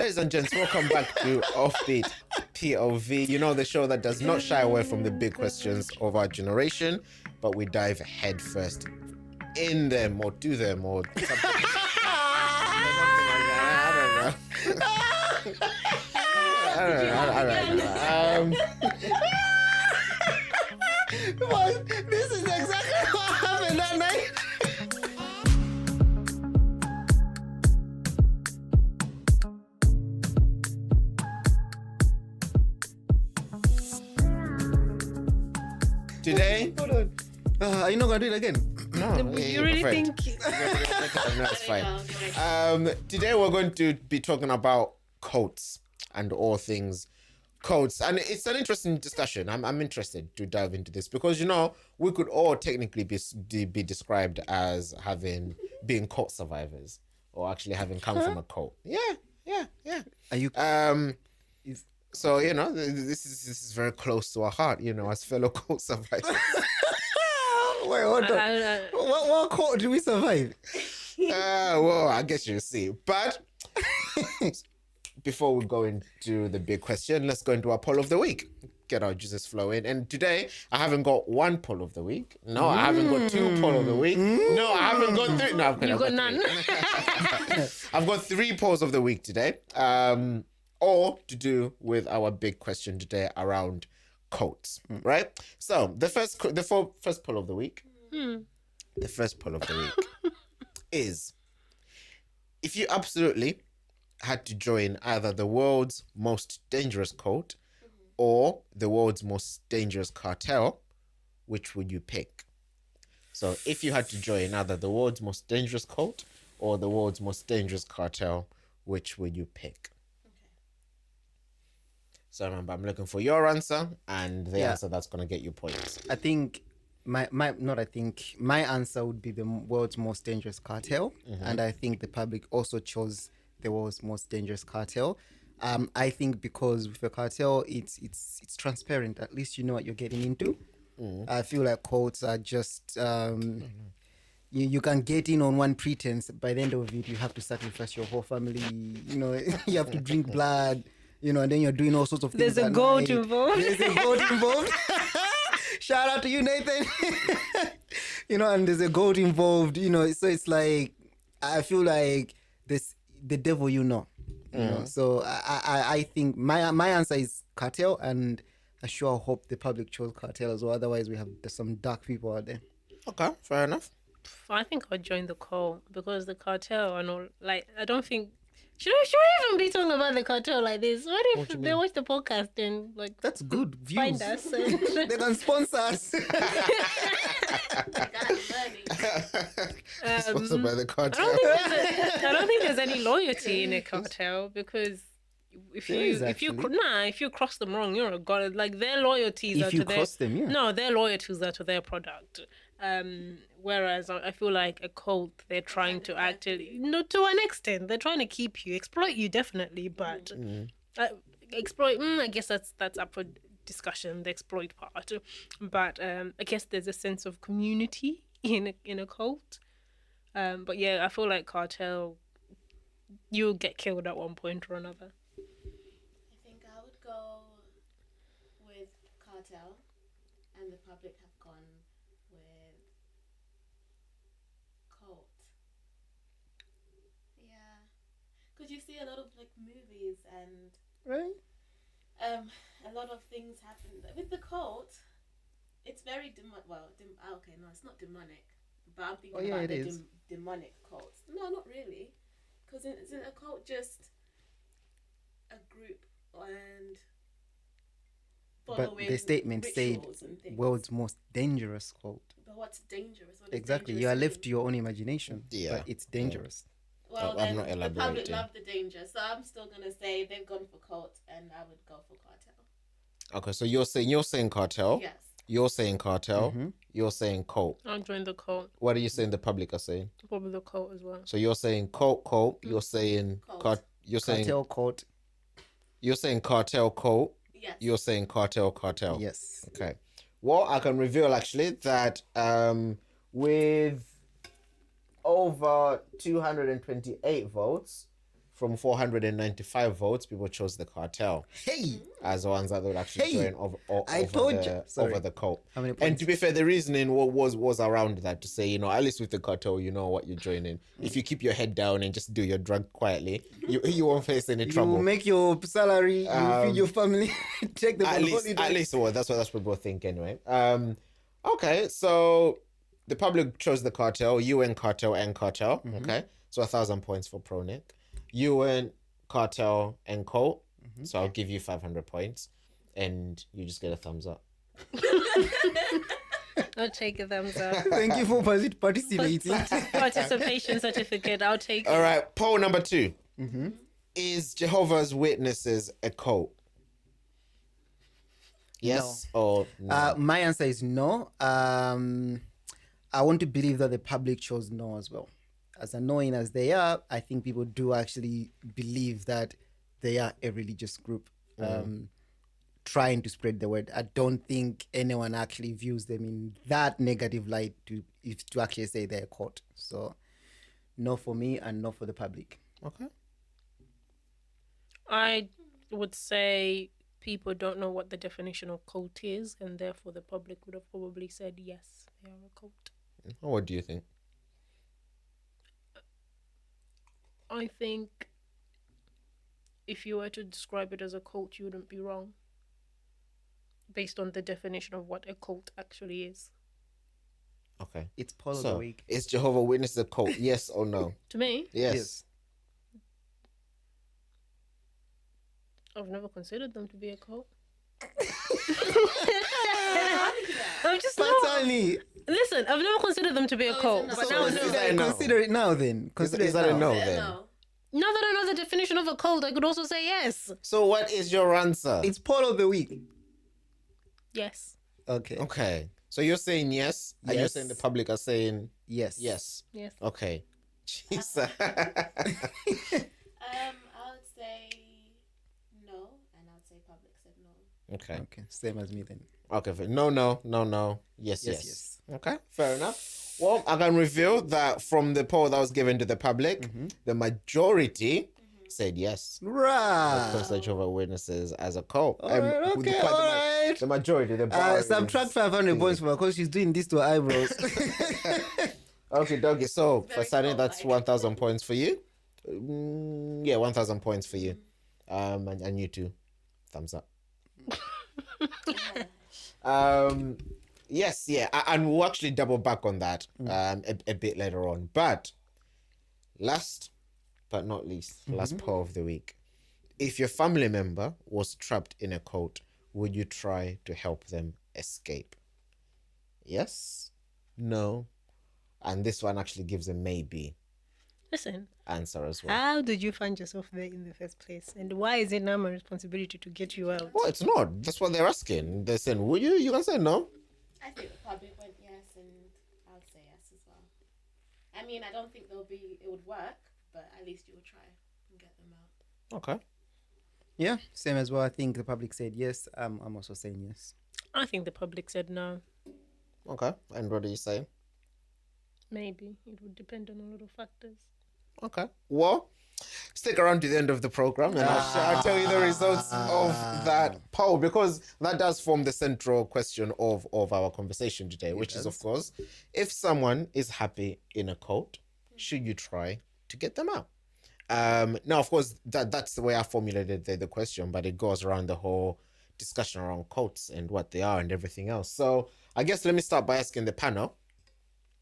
Ladies and gents, welcome back to Offbeat POV. You know, the show that does not shy away from the big questions of our generation, but we dive head first in them or do them or something. I don't know. This is exactly what happened that night. Today, Hold on. Are you not going to do it again? no, You really think? No, it's fine. Today we're going to be talking about quotes and all things quotes, and it's an interesting discussion. I'm interested to dive into this because, you know, we could all technically be described as being cult survivors or actually having come from a cult. Yeah. Are you? So, you know, this is very close to our heart, you know, as fellow cult survivors. Wait, hold on. What court do we survive? Well, I guess you'll see. But before we go into the big question, let's go into our poll of the week. Get our juices flowing. And today, I haven't got one poll of the week. No, I haven't got two poll of the week. No, I haven't got three. No, I've got none. I've got three polls of the week today. All to do with our big question today around quotes, right? So the first poll of the week, the first poll of the week is: if you absolutely had to join either the world's most dangerous cult or the world's most dangerous cartel, which would you pick? So if you had to join either the world's most dangerous cult or the world's most dangerous cartel, which would you pick? So remember, I'm looking for your answer and the answer that's going to get you points. I think my answer would be the world's most dangerous cartel, and I think the public also chose the world's most dangerous cartel. I think because with a cartel, it's transparent. At least you know what you're getting into. I feel like cults are just you can get in on one pretense. By the end of it, you have to sacrifice your whole family. You know, you have to drink blood. You know, and then you're doing all sorts of things. There's a goat involved. There's a goat involved. Shout out to you, Nathan. You know, and there's a goat involved. You know, so it's like I feel like this the devil, you know. You know, so I think my answer is cartel, and I sure hope the public chose cartel as well. Otherwise, we have some dark people out there. Okay, fair enough. I think I'd join the cult because the cartel and all. Like, I don't think. Should we even be talking about the cartel like this? What if they watch the podcast and like that's good views. Find us? They can sponsor us. Sponsored by the cartel. I don't think there's any loyalty in a cartel because if you cross them wrong, you're a god. Like their loyalties are to their loyalties are to their product. Whereas I feel like a cult, they're trying to actually, to an extent, they're trying to keep you, exploit you definitely, but exploit. I guess that's up for discussion, the exploit part. But I guess there's a sense of community in a cult. But yeah, I feel like cartel, you'll get killed at one point or another. I think I would go with cartel, and the public have gone with cult. Yeah, because you see a lot of like movies and Right. A lot of things happen with the cult. It's very okay, no, it's not demonic, but I'm thinking about the demonic cults. No, not really, because isn't a cult just a group and But the statement said world's most dangerous cult. But what's dangerous? Exactly. You are left to your own imagination. Yeah. But it's dangerous. Well, I'm then not the elaborating. public love the danger, so I'm still gonna say they've gone for cult, and I would go for cartel. Okay, so you're saying cartel. Yes. You're saying cartel. You're saying cult. I'll join the cult. What are you saying the public are saying? Probably the cult as well. So you're saying cult. You're saying Cult. you're saying Cartel cult. You're saying cartel cult. Yes. You're saying cartel. Yes. Okay. Well, I can reveal actually that with over 228 votes from 495 votes, people chose the cartel. Hey, as the ones that would actually join over the cult. How many points? And to be fair, the reasoning was around that, to say, you know, at least with the cartel, you know what you're joining. If you keep your head down and just do your drug quietly, you won't face any trouble. You make your salary, you feed your family, take them on holiday. At least that's what people think anyway. Okay, so the public chose the cartel. You went cartel and cartel. Okay, so 1,000 points for Pro Nick. You went cartel and cult. So I'll give you 500 points, and you just get a thumbs up. I'll take a thumbs up. Thank you for participating. Participation certificate. I'll take it. All right, poll number 2. Is Jehovah's Witnesses a cult? Yes or no? My answer is no. I want to believe that the public chose no as well. As annoying as they are, I think people do actually believe that they are a religious group trying to spread the word. I don't think anyone actually views them in that negative light to actually say they're a cult. So no for me and no for the public. Okay. I would say people don't know what the definition of cult is, and therefore the public would have probably said yes, they are a cult. What do you think? I think if you were to describe it as a cult, you wouldn't be wrong, based on the definition of what a cult actually is. Okay. It's poll of the week. Is Jehovah's Witnesses a cult? Yes or no? To me? Yes. I've never considered them to be a cult. I'm just not. Listen, I've never considered them to be a cult, but now I know. Consider it now then. Is that a no then? Now that I know the definition of a cult, I could also say yes. So what is your answer? It's poll of the week. Yes. Okay. Okay. So you're saying yes, and you're saying the public are saying yes. Yes. Yes. Okay. Jesus. I would say no, and I would say public said no. Okay. Okay. Same as me then. Okay. No. Yes. Okay. Fair enough. Well, I can reveal that from the poll that was given to the public, the majority said yes. Right. Consider Jehovah's Witnesses as a cult. All right. The majority. The bar subtract 500 points for her because she's doing this to her eyebrows. Okay, doggy. So for Sunny, that's cult-like. 1,000 points for you. Yeah, 1,000 points for you. And you too. Thumbs up. Yes, yeah, and we'll actually double back on that a bit later on. But last but not least, last poll of the week. If your family member was trapped in a cult, would you try to help them escape? Yes? No? And this one actually gives a maybe Listen, answer as well. how did you find yourself there in the first place? And why is it now my responsibility to get you out? Well, it's not. That's what they're asking. They're saying, would you? You can say no. I think the public went yes, and I would say yes as well. I mean, I don't think it would work, but at least you would try and get them out. Okay. Yeah, same as well. I think the public said yes. I'm also saying yes. I think the public said no. Okay. And what do you say? Maybe. It would depend on a lot of factors. Okay. Well, stick around to the end of the program and I'll tell you the results of that poll, because that does form the central question of our conversation today, which is, of course, if someone is happy in a cult, should you try to get them out? Now, of course, that's the way I formulated the question, but it goes around the whole discussion around cults and what they are and everything else. So I guess let me start by asking the panel,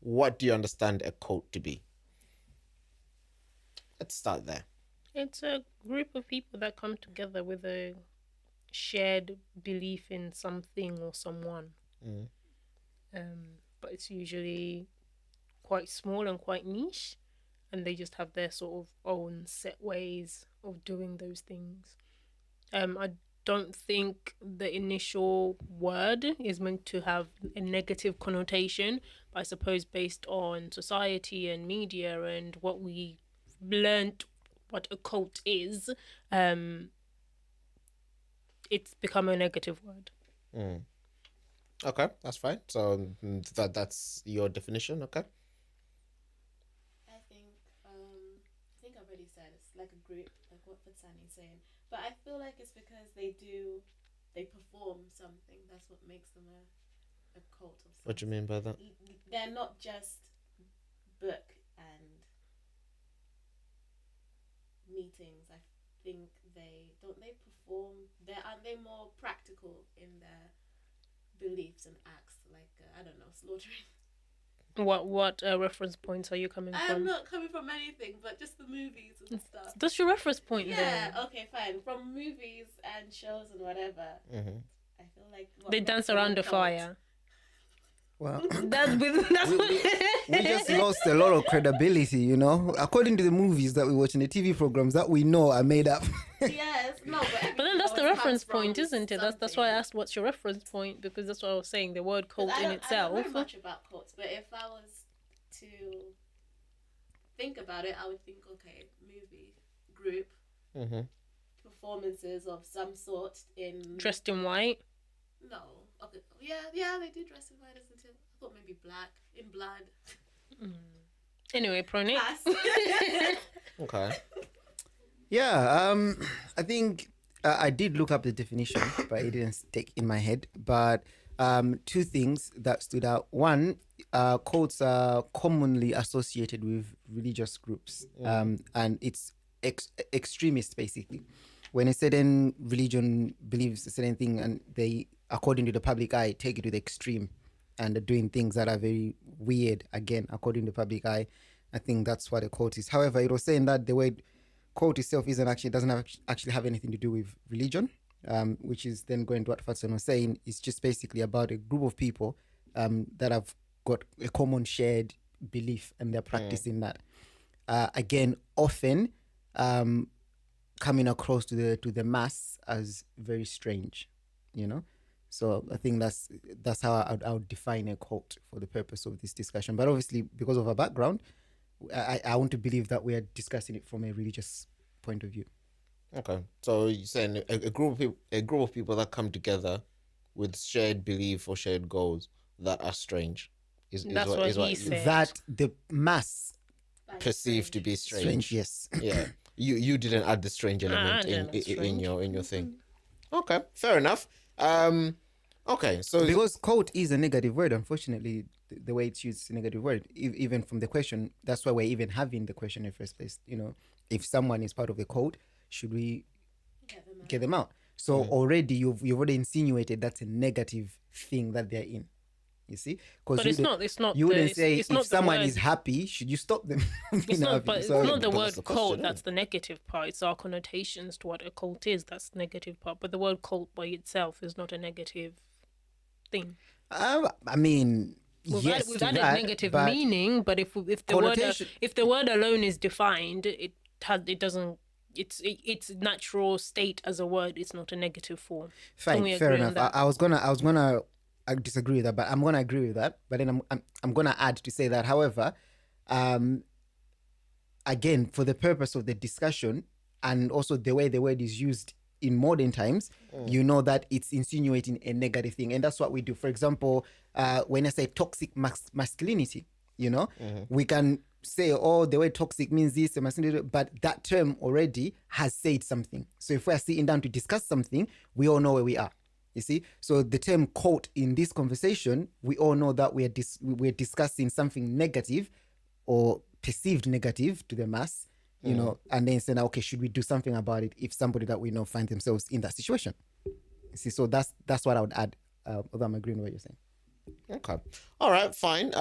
what do you understand a cult to be? Let's start there. It's a group of people that come together with a shared belief in something or someone. But it's usually quite small and quite niche, and they just have their sort of own set ways of doing those things. I don't think the initial word is meant to have a negative connotation, but I suppose based on society and media and what we learned what a cult is, it's become a negative word. Okay, that's fine. So that's your definition, okay? I think I've already said it's like a group, like what Fatsani's saying. But I feel like it's because they perform something. That's what makes them a cult of something. What do you mean by that? They're not just book and meetings. I think they perform. Aren't they more practical in their beliefs and acts? Like I don't know, slaughtering. What reference points are you coming from? I'm not coming from anything, but just the movies and stuff. That's your reference point. Yeah. Then. Okay. Fine. From movies and shows and whatever. Mm-hmm. I feel like they dance around the fire. Well, we just lost a lot of credibility, you know, according to the movies that we watch and the TV programs that we know are made up. Yes, no, but then that's the reference point, isn't it? That's why I asked what's your reference point, because that's what I was saying. The word cult in itself. I don't know much about cults, but if I was to think about it, I would think, okay, movie group, performances of some sort dressed in white. No. Okay. Yeah, they do dress in white, isn't it? I thought maybe black, in blood. Anyway, Pronik. Okay. Yeah, I think I did look up the definition, but it didn't stick in my head. But two things that stood out. One, cults are commonly associated with religious groups, and it's extremist, basically. When a certain religion believes a certain thing and they, according to the public eye, take it to the extreme and are doing things that are very weird, again, according to the public eye, I think that's what a cult is. However, it was saying that the word cult itself doesn't actually have anything to do with religion, which is then going to what Fatson was saying. It's just basically about a group of people that have got a common shared belief and they're practicing that. Again, often coming across to the mass as very strange, you know. So I think that's how I would define a cult for the purpose of this discussion. But obviously, because of our background, I want to believe that we are discussing it from a religious point of view. Okay, so you're saying a group of people that come together with shared belief or shared goals that are strange. That's what he said. That the mass perceived to be strange. Yes. Yeah. You didn't add the strange element in your thing. Okay, fair enough. Okay, so because cult is a negative word, unfortunately, the way it's used is a negative word. Even from the question, that's why we're even having the question in the first place. You know, if someone is part of the cult, should we get them out? So already you've already insinuated that's a negative thing that they're in. You see, because it's not. You wouldn't say if someone is happy, should you stop them? It's not. But it's not the word cult that's the negative part. It's our connotations to what a cult is. That's the negative part. But the word cult by itself is not a negative thing. I mean, we've added negative meaning. But if the word alone is defined, its natural state as a word. It's not a negative form. Fine, fair enough. I was gonna. I disagree with that, but I'm gonna agree with that. But then I'm gonna add to say that, however, again, for the purpose of the discussion and also the way the word is used in modern times, you know that it's insinuating a negative thing, and that's what we do. For example, when I say toxic masculinity, you know, we can say, oh, the word toxic means this, but that term already has said something. So if we're sitting down to discuss something, we all know where we are. You see, so the term cult in this conversation, we all know that we're discussing something negative or perceived negative to the mass, you know, and then saying, okay, should we do something about it if somebody that we know find themselves in that situation? You see, so that's what I would add. Although I'm agreeing with what you're saying. Okay, all right, fine.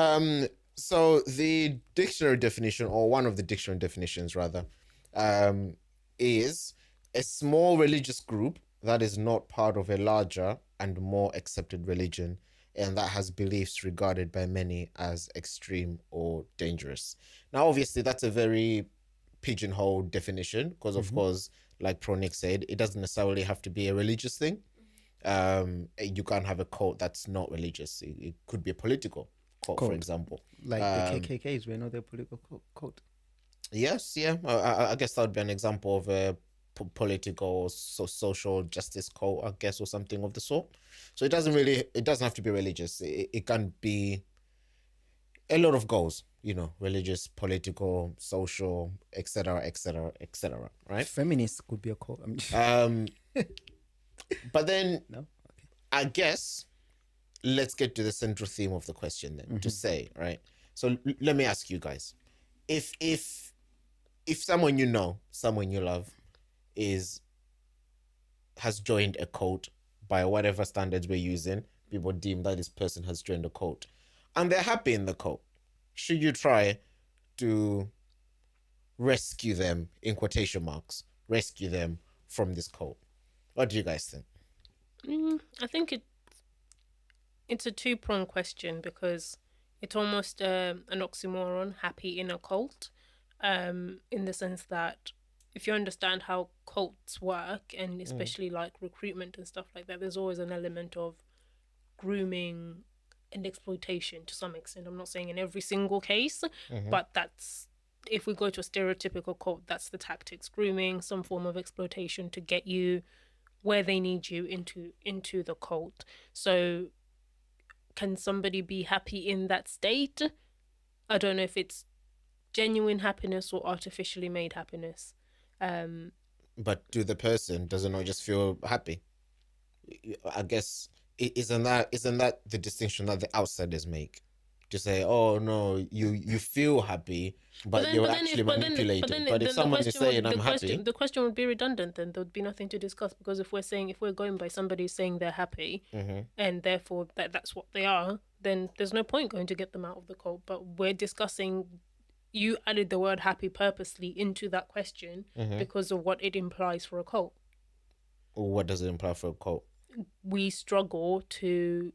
So the dictionary definition, or one of the dictionary definitions rather, is a small religious group that is not part of a larger and more accepted religion, and that has beliefs regarded by many as extreme or dangerous. Now, obviously, that's a very pigeonhole definition because, of course, like Pronik said, it doesn't necessarily have to be a religious thing. You can't have a cult that's not religious. It could be a political cult, for example. Like the KKKs, we know they're political cult. Yes, yeah. I guess that would be an example of a political social justice cult, I guess, or something of the sort. So it doesn't have to be religious. It can be a lot of goals, religious, political, social, etc., etc., etc., right? Feminist could be a cult. But then, no? Okay. I guess, let's get to the central theme of the question then, to say, right? So let me ask you guys, if someone someone you love has joined a cult by whatever standards we're using, people deem that this person has joined a cult, and they're happy in the cult, should you try to rescue them, in quotation marks, rescue them from this cult? What do you guys think? I think it's a two-pronged question, because it's almost an oxymoron, happy in a cult, in the sense that if you understand how cults work, and especially like recruitment and stuff like that, there's always an element of grooming and exploitation to some extent. I'm not saying in every single case, but that's, if we go to a stereotypical cult, that's the tactics: grooming, some form of exploitation to get you where they need you into the cult. So can somebody be happy in that state? I don't know if it's genuine happiness or artificially made happiness. But does it not just feel happy? I guess, isn't that the distinction that the outsiders make? To say, oh no, you feel happy, but you're actually manipulated. But if someone is saying I'm happy, the question would be redundant. Then there would be nothing to discuss, because if we're going by somebody saying they're happy, and therefore that's what they are, then there's no point going to get them out of the cult. But we're discussing. You added the word happy purposely into that question because of what it implies for a cult. What does it imply for a cult? We struggle to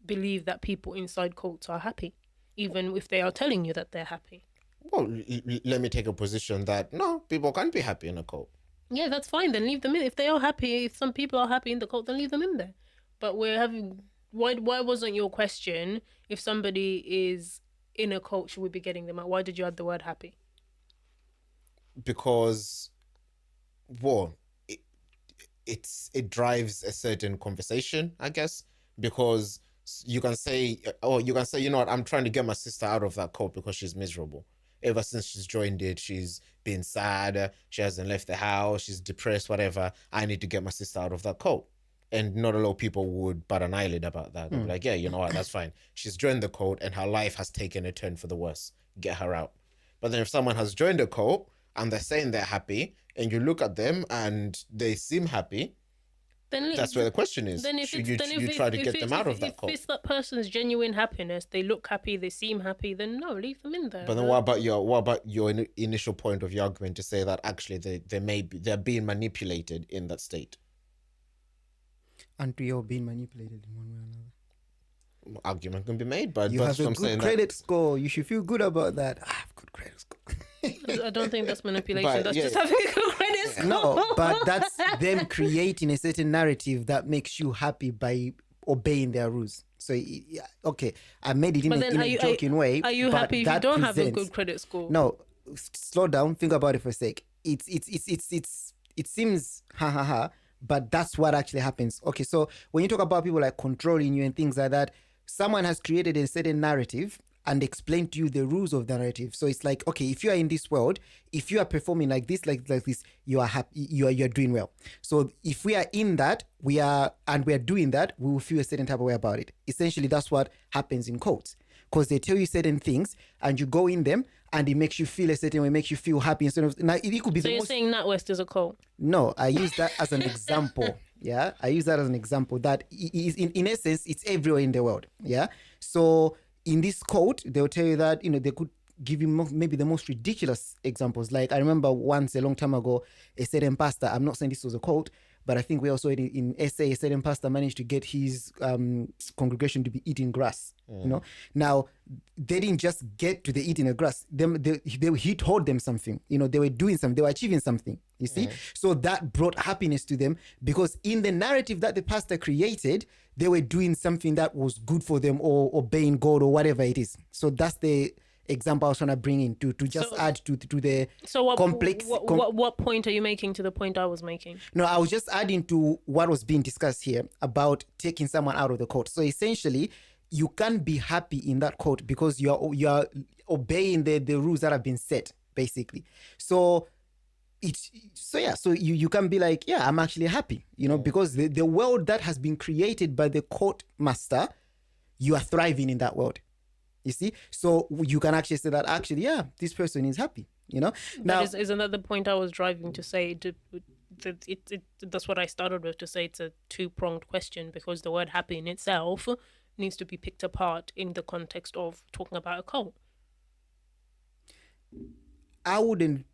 believe that people inside cults are happy, even if they are telling you that they're happy. Well, let me take a position that no, people can't be happy in a cult. Yeah, that's fine. Then leave them in. If they are happy, if some people are happy in the cult, then leave them in there. But we're having... Why wasn't your question, if somebody is in a cult, should we be getting them out? Why did you add the word happy? Because, well, it drives a certain conversation, I guess, because you can say, you know what, I'm trying to get my sister out of that cult because she's miserable. Ever since she's joined it, she's been sad, she hasn't left the house, she's depressed, whatever. I need to get my sister out of that cult. And not a lot of people would bat an eyelid about that. They'd be like, yeah, you know what, that's fine. She's joined the cult and her life has taken a turn for the worse. Get her out. But then if someone has joined a cult and they're saying they're happy, and you look at them and they seem happy, then that's where the question is. Then should you try to get them out of that cult? If it's that person's genuine happiness, they look happy, they seem happy, then no, leave them in there. But then what about your initial point of your argument to say that actually they're being manipulated in that state? And we are being manipulated in one way or another. Argument can be made, but you have a good credit score. You should feel good about that. I have good credit score. I don't think that's manipulation. That's just having a good credit score. No, but that's them creating a certain narrative that makes you happy by obeying their rules. So, okay, I made it in a joking way. Are you happy if you don't have a good credit score? No, slow down. Think about it for a sec. It seems but that's what actually happens. Okay, so when you talk about people like controlling you and things like that, someone has created a certain narrative and explained to you the rules of the narrative. So it's like, okay, if you are in this world, if you are performing like this, you are happy, you're doing well. So if we are in that, we're doing that, we will feel a certain type of way about it. Essentially, that's what happens in cults. Because they tell you certain things and you go in them and it makes you feel a certain way, makes you feel happy. Instead of, now, it could be so you're saying NatWest is a cult? No, I use that as an example. Yeah, I use that as an example that is, in essence, it's everywhere in the world. Yeah. So in this cult, they'll tell you that, they could give you maybe the most ridiculous examples. Like I remember once a long time ago, a certain pastor, I'm not saying this was a cult, but I think we also in SA, a certain pastor managed to get his congregation to be eating grass. Now they didn't just get to the eating the grass. He told them something. They were doing something. They were achieving something. You see, so that brought happiness to them because in the narrative that the pastor created, they were doing something that was good for them or obeying God or whatever it is. So that's the example I was trying to bring in to just add to the complex. What point are you making to the point I was making? No, I was just adding to what was being discussed here about taking someone out of the cult. So essentially, you can't be happy in that cult because you are obeying the rules that have been set, basically. So you can be like, yeah, I'm actually happy, because the world that has been created by the cult master, you are thriving in that world. You see? So you can actually say that actually, yeah, this person is happy, Now, isn't that the point I was driving to say? That's what I started with, to say it's a two-pronged question, because the word happy in itself needs to be picked apart in the context of talking about a cult. I wouldn't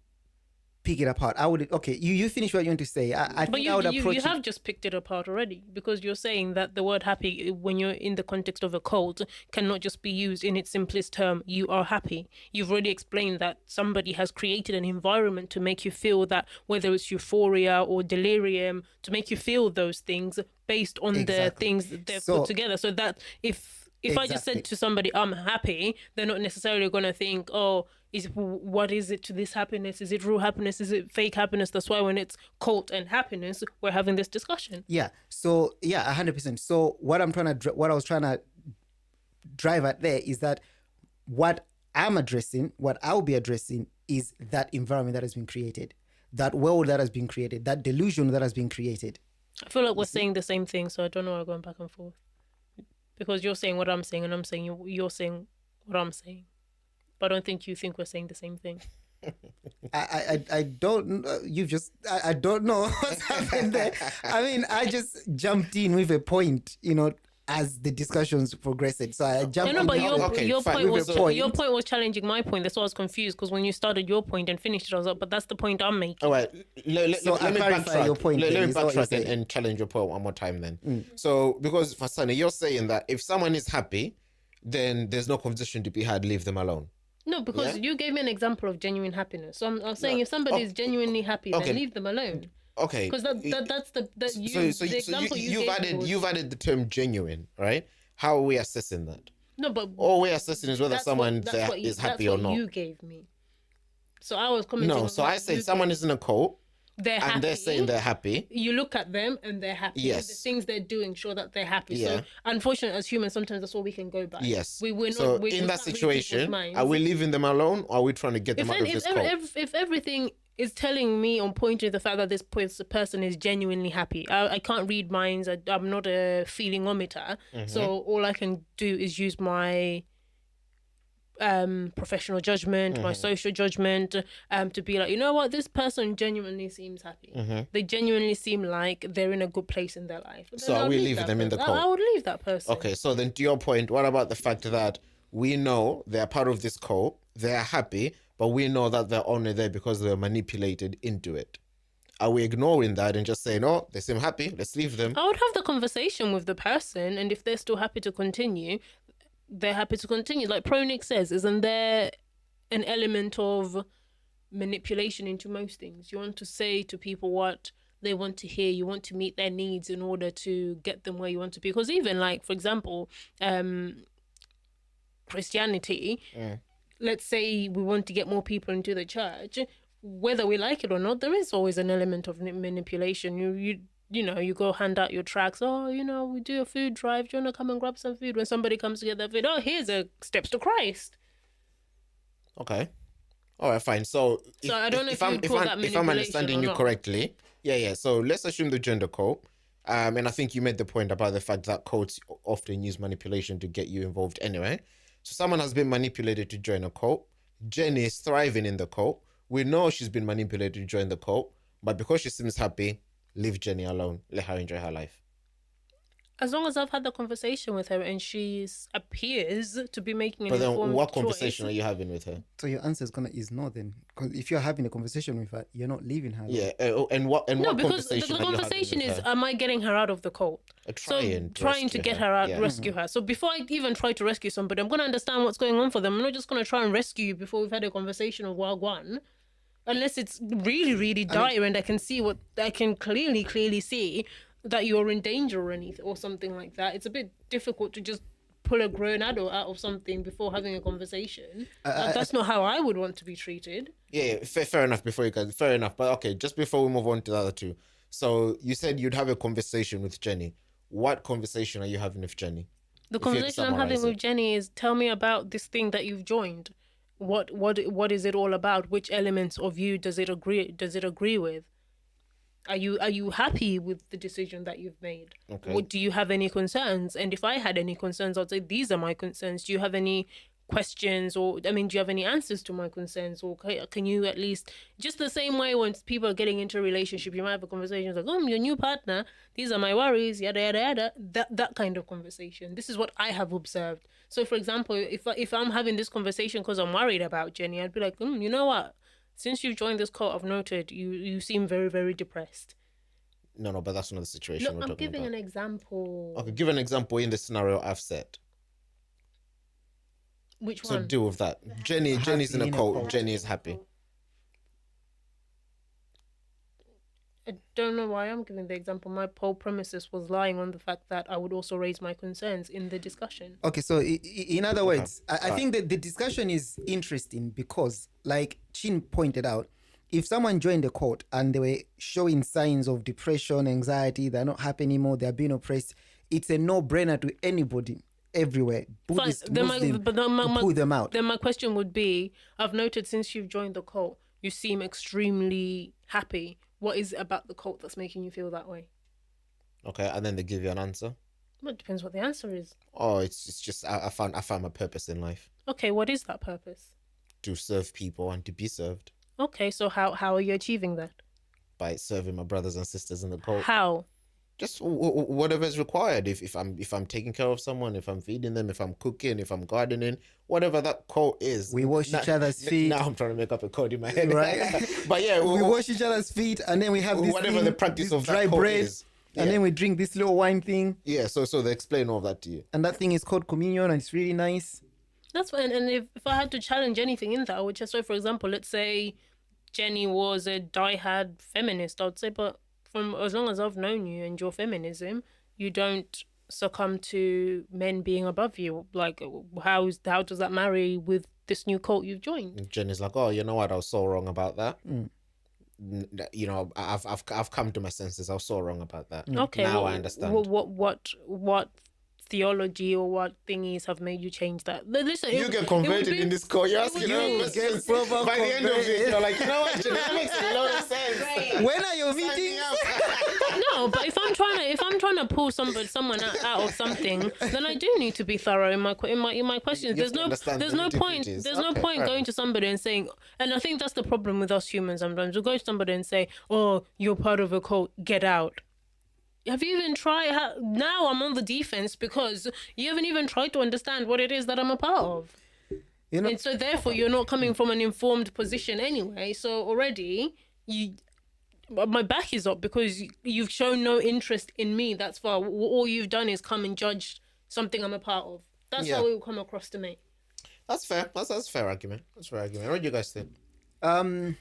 pick it apart. I would. Okay, you finish what you want to say. I think I would approach. You have just picked it apart already, because you're saying that the word happy, when you're in the context of a cult, cannot just be used in its simplest term. You are happy. You've already explained that somebody has created an environment to make you feel that, whether it's euphoria or delirium, to make you feel those things based on the things that they've put together. So that if I just said to somebody, I'm happy, they're not necessarily going to think, oh, what is it to this happiness? Is it real happiness? Is it fake happiness? That's why when it's cult and happiness, we're having this discussion. Yeah. So, 100%. So what I was trying to drive at there is that what I'll be addressing is that environment that has been created, that world that has been created, that delusion that has been created. I feel like we're saying the same thing, so I don't know why we're going back and forth. Because you're saying what I'm saying, and I'm saying you're saying what I'm saying. But I don't think you think we're saying the same thing. I don't. I don't know what's happened there. I mean, I just jumped in with a point, as the discussions progressed. So I jumped. No, but your point was challenging my point. That's why I was confused, because when you started your point and finished it, I was like, but that's the point I'm making. All right, let me backtrack. Your point. Let me backtrack and challenge your point one more time then. So, because Fasani, you're saying that if someone is happy, then there's no conversation to be had. Leave them alone. No, because you gave me an example of genuine happiness. So I'm saying if somebody is genuinely happy, then leave them alone. Okay. Because that's the example you've added the term genuine, right? How are we assessing that? No, but all we're assessing is whether someone is happy or not. That's what you gave me. So I was commenting. No, so I said someone is in a cult. They're happy. And they're saying they're happy. You look at them and they're happy. Yes. The things they're doing show that they're happy. Yeah. So unfortunately, as humans, sometimes that's all we can go by. Yes. We're so not, in that situation, are we leaving them alone, or are we trying to get them out of this cult? If everything is telling me on pointing to the fact that this person is genuinely happy, I can't read minds. I'm not a feelingometer. So all I can do is use my professional judgment, my social judgment, to be like, you know what, this person genuinely seems happy. They genuinely seem like they're in a good place in their life. So are we leaving them in the cult? I would leave that person. Okay, so then to your point, what about the fact that we know they're part of this cult, they're happy, but we know that they're only there because they were manipulated into it? Are we ignoring that and just saying, oh, they seem happy, let's leave them? I would have the conversation with the person, and if they're still happy to continue, they're happy to continue. Like Pronik says, isn't there an element of manipulation into most things? You want to say to people what they want to hear. You want to meet their needs in order to get them where you want to be. Because even like, for example, Christianity, let's say we want to get more people into the church, whether we like it or not, there is always an element of manipulation. You go hand out your tracts. Oh, we do a food drive. Do you want to come and grab some food? When somebody comes to get their food, oh, here's a steps to Christ. Okay. All right, fine. So I don't know if I'm understanding you correctly. Yeah. So let's assume the gender cult. And I think you made the point about the fact that cults often use manipulation to get you involved anyway. So someone has been manipulated to join a cult. Jenny is thriving in the cult. We know she's been manipulated to join the cult, but because she seems happy, leave Jenny alone. Let her enjoy her life. As long as I've had the conversation with her and she appears to be making an informed choice. But then what conversation are you having with her? So your answer is no then. Because if you're having a conversation with her, you're not leaving her. Yeah. And what conversation the conversation is, am I getting her out of the cult? Trying to get her out, rescue her. So before I even try to rescue somebody, I'm going to understand what's going on for them. I'm not just going to try and rescue you before we've had a conversation of Wagwan. Unless it's really, really dire and I can see what I can clearly see that you're in danger or anything or something like that. It's a bit difficult to just pull a grown adult out of something before having a conversation. That's not how I would want to be treated. Yeah, fair enough. Before you guys, fair enough. But okay, just before we move on to the other two. So you said you'd have a conversation with Jenny. What conversation are you having with Jenny? The conversation I'm having with Jenny is, tell me about this thing that you've joined. What is it all about? Which elements of you does it agree with? Are you happy with the decision that you've made? Okay. Or do you have any concerns? And if I had any concerns, I'd say these are my concerns. Do you have any questions, or do you have any answers to my concerns, or can you at least, just the same way when people are getting into a relationship, you might have a conversation like, your new partner, these are my worries, yada yada yada, that kind of conversation. This is what I have observed. So for example, if I'm having this conversation because I'm worried about Jenny, I'd be like, you know what, since you've joined this cult, I've noted you seem very, very depressed. No, but that's not the situation we're talking about. I'm giving an example. Okay, give an example in the scenario I've said. Which one? So deal with that. Jenny's in a cult. Jenny is happy. I don't know why I'm giving the example. My whole premises was lying on the fact that I would also raise my concerns in the discussion. Okay, so in other words, I think that the discussion is interesting because, like Chin pointed out, if someone joined the cult and they were showing signs of depression, anxiety, they're not happy anymore, they're being oppressed, it's a no-brainer to anybody. Everywhere, Buddhist, Muslim, pull them out. Then my question would be, I've noted since you've joined the cult, you seem extremely happy. What is it about the cult that's making you feel that way? Okay, and then they give you an answer. Well, it depends what the answer is. Oh, it's just I found my purpose in life. Okay, what is that purpose? To serve people and to be served. Okay, so how are you achieving that? By serving my brothers and sisters in the cult. How? Just whatever is required. If I'm taking care of someone, if I'm feeding them, if I'm cooking, if I'm gardening, whatever that code is. We wash each other's feet. Now I'm trying to make up a code in my head, right? But yeah, we wash each other's feet, and then we have this whatever thing, the practice of dry that code bread, is. and then we drink this little wine thing. Yeah, so they explain all that to you. And that thing is called communion, and it's really nice. That's fine. And if I had to challenge anything in that, I would just say, for example, let's say Jenny was a die-hard feminist, I would say, but from as long as I've known you and your feminism, you don't succumb to men being above you. Like, how does that marry with this new cult you've joined? And Jenny's like, oh, you know what? I was so wrong about that. You know, I've come to my senses. I was so wrong about that. Okay, now I understand. What theology or what thingies have made you change that? Listen, you get converted in this call. You're asking questions. By the end of it, you're like, you know what, Jenny, that makes a lot of sense. Right. When are your meetings? No, but if I'm trying to pull someone out of something, then I do need to be thorough in my questions. There's no point going to somebody and saying, and I think that's the problem with us humans sometimes. We'll go to somebody and say, oh, you're part of a cult, get out. Have you even tried? Now I'm on the defense because you haven't even tried to understand what it is that I'm a part of. You know, and so therefore you're not coming from an informed position anyway. So already my back is up because you've shown no interest in me. That's far. All you've done is come and judge something I'm a part of. That's how it will come across to me. That's fair. That's a fair argument. That's a fair argument. What do you guys think? I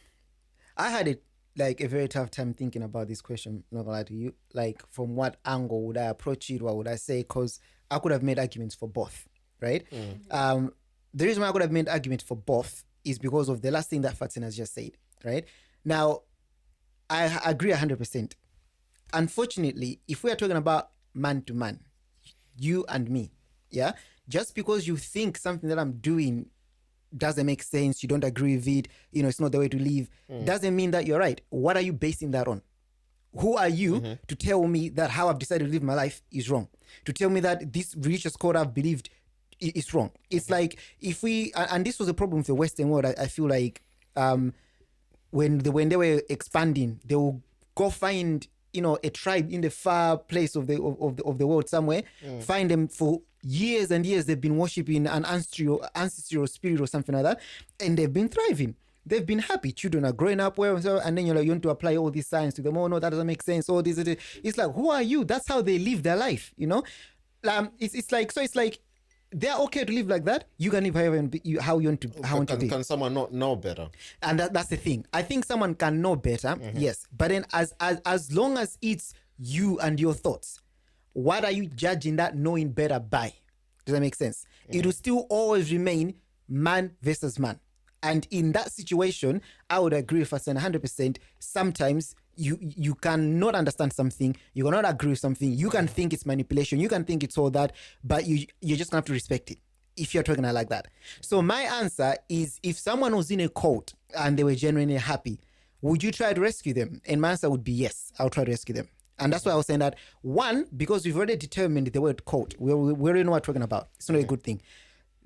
had it like a very tough time thinking about this question, not gonna lie to you. Like, from what angle would I approach it? What would I say? Because I could have made arguments for both, right? The reason why I could have made arguments for both is because of the last thing that Fatin has just said, right? Now, I agree 100%. Unfortunately, if we are talking about man to man, you and me, yeah, just because you think something that I'm doing doesn't make sense, you don't agree with it, you know, it's not the way to live, doesn't mean that you're right. What are you basing that on? Who are you to tell me that how I've decided to live my life is wrong? To tell me that this religious code I've believed is wrong? It's like, if we, and this was a problem with the Western world, I feel like when they were expanding, they will go find, you know, a tribe in the far place of the world somewhere, find them for years and years. They've been worshipping an ancestral spirit or something like that, and they've been thriving. They've been happy. Children are growing up well, and then you're like, you want to apply all these science to them. Oh no, that doesn't make sense. Oh, this. It's like, who are you? That's how they live their life. You know, it's like they're okay to live like that. You can live how you want to be. Can someone not know better? And that's the thing. I think someone can know better, yes. But then as long as it's you and your thoughts, what are you judging that knowing better by? Does that make sense? It will still always remain man versus man. And in that situation, I would agree with us 100%. Sometimes you cannot understand something, you cannot agree with something, you can think it's manipulation, you can think it's all that, but you're just gonna have to respect it if you're talking like that. So my answer is, if someone was in a cult and they were genuinely happy, would you try to rescue them? And my answer would be yes, I'll try to rescue them. And that's why I was saying that, one, because we've already determined the word cult, we already know what we're talking about. It's not a good thing.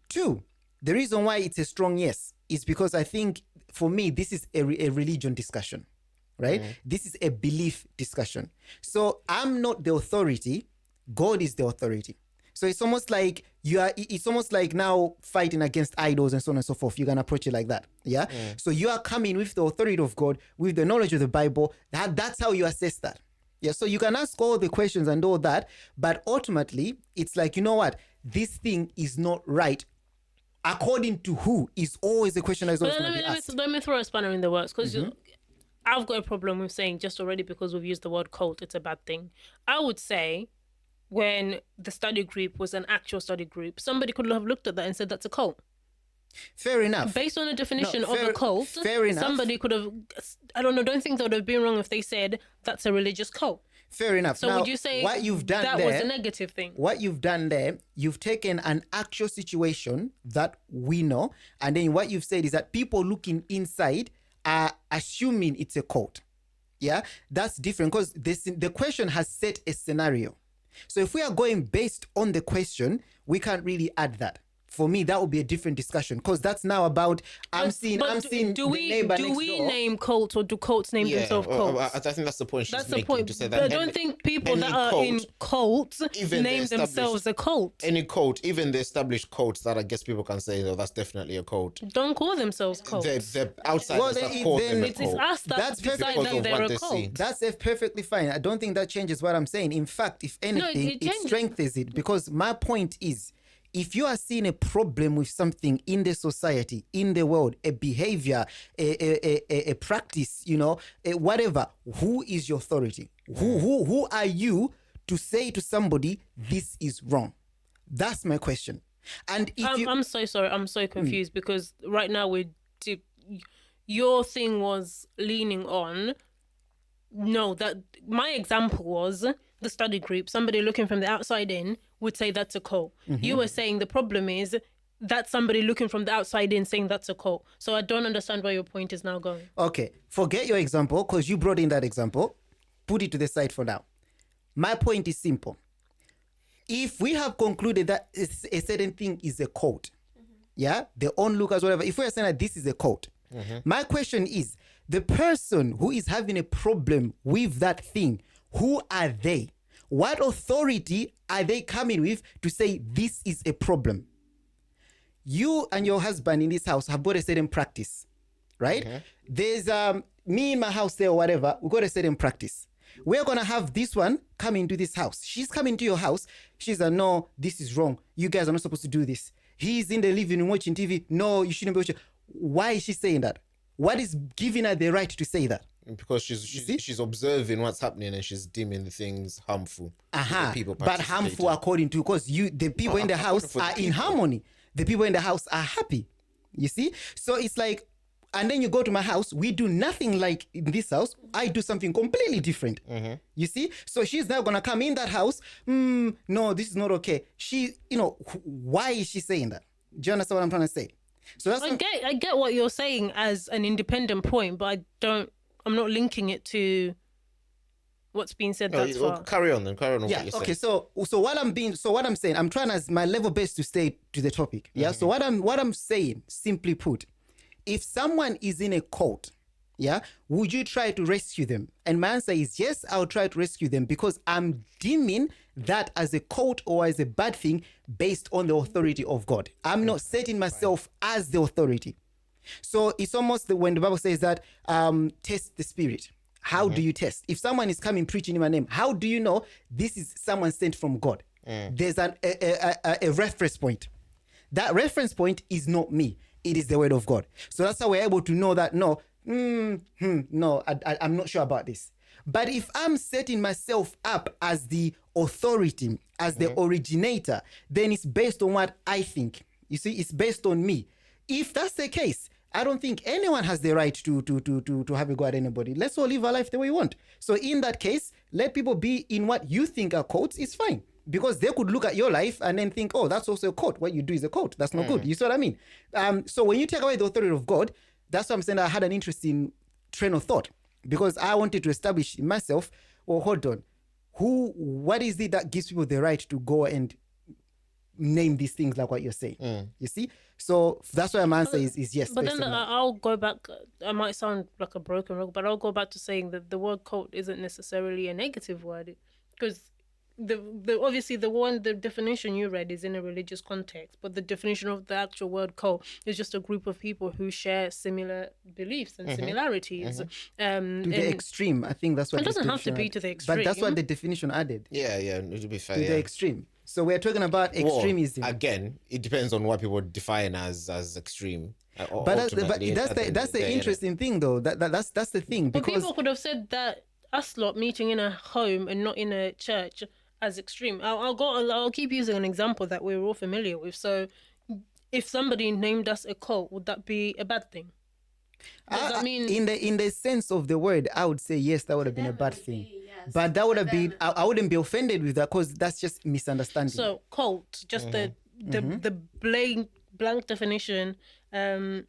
Two, the reason why it's a strong yes is because I think, for me, this is a religion discussion, right? This is a belief discussion. So I'm not the authority, God is the authority. So it's almost like it's almost like now fighting against idols and so on and so forth. You can approach it like that. Yeah. So you are coming with the authority of God, with the knowledge of the Bible. That's how you assess that. Yeah. So you can ask all the questions and all that, but ultimately it's like, you know what? This thing is not right. According to who is always the question that's always going to be asked. Let me throw a spanner in the works, because I've got a problem with saying just already because we've used the word cult, it's a bad thing. I would say, when the study group was an actual study group, somebody could have looked at that and said that's a cult. Fair enough. Based on the definition of a cult, fair enough. Somebody could have, I don't think that would have been wrong if they said that's a religious cult. Fair enough. So now, would you say what you've done that there, was a negative thing? What you've done there, you've taken an actual situation that we know, and then what you've said is that people looking inside are assuming it's a cult. Yeah, that's different, because the question has set a scenario. So if we are going based on the question, we can't really add that. For me, that would be a different discussion, because that's now about I'm seeing do we name cults, or do cults name themselves cults? I think that's the point. That's the point. To say that I don't think people that are in cults name themselves a cult. Any cult, even the established cults that I guess people can say, oh, that's definitely a cult. Don't call themselves cults. They're outsiders that call them a cult. It's us that decide that they're a cult. That's perfectly fine. I don't think that changes what I'm saying. In fact, if anything, it strengthens it, because my point is, if you are seeing a problem with something in the society, in the world, a behavior, a practice, whatever, who is your authority? Who are you to say to somebody, this is wrong? That's my question. And I'm so sorry. I'm so confused because right now your thing was leaning on. No, that my example was the study group. Somebody looking from the outside in would say that's a cult. You were saying the problem is that somebody looking from the outside in saying that's a cult. So I don't understand where your point is now going. Okay, forget your example, because you brought in that example. Put it to the side for now. My point is simple. If we have concluded that a certain thing is a cult, the onlookers, whatever, if we are saying that this is a cult, my question is, the person who is having a problem with that thing, who are they? What authority are they coming with to say this is a problem? You and your husband in this house have got a certain practice, right? There's me in my house there or whatever, we got a certain practice. We're going to have this one come into this house. She's coming to your house. She's like, no, this is wrong. You guys are not supposed to do this. He's in the living room watching TV. No, you shouldn't be watching. Why is she saying that? What is giving her the right to say that? Because she's observing what's happening and she's deeming the things harmful. But harmful according to, because the people in the house are in harmony. The people in the house are happy. You see? So it's like, and then you go to my house, we do nothing like in this house. I do something completely different. You see? So she's now gonna come in that house. No, this is not okay. Why is she saying that? Do you understand what I'm trying to say? So that's I get what you're saying as an independent point, but I'm not linking it to what's being said thus far. Carry on what you're saying. Okay, so what I'm saying, I'm trying as my level best to stay to the topic. Yeah. So what I'm saying, simply put, if someone is in a cult, would you try to rescue them? And my answer is yes, I'll try to rescue them, because I'm deeming that as a cult or as a bad thing based on the authority of God. I'm not setting myself as the authority. So it's almost when the Bible says that test the spirit. How do you test? If someone is coming preaching in my name, how do you know this is someone sent from God? There's a reference point. That reference point is not me. It is the word of God. So that's how we're able to know that no, I'm not sure about this. But if I'm setting myself up as the authority, as the originator, then it's based on what I think. You see, it's based on me. If that's the case, I don't think anyone has the right to have a go at anybody. Let's all live our life the way we want. So in that case, let people be in what you think are quotes. It's fine. Because they could look at your life and then think, oh, that's also a quote. What you do is a quote. That's not good. You see what I mean? So when you take away the authority of God, that's why I'm saying I had an interesting train of thought. Because I wanted to establish in myself, oh, hold on. What is it that gives people the right to go and name these things like what you're saying? You see? So that's why my answer is yes. But then I'll go back. I might sound like a broken record, but I'll go back to saying that the word cult isn't necessarily a negative word, because obviously the definition you read is in a religious context, but the definition of the actual word cult is just a group of people who share similar beliefs and similarities. To the extreme, I think that's what it doesn't have to be to the extreme. But that's what the definition added. Yeah, to be fair. To the extreme. So we're talking about extremism. Well, again, it depends on what people define as extreme. But that's the interesting thing, though. That's the thing, because people could have said that us lot meeting in a home and not in a church as extreme. I'll keep using an example that we're all familiar with. So, if somebody named us a cult, would that be a bad thing? Does that mean in the sense of the word, I would say yes, that would have been a bad thing. But that would have been, I wouldn't be offended with that, because that's just misunderstanding. So cult, just the blank definition, a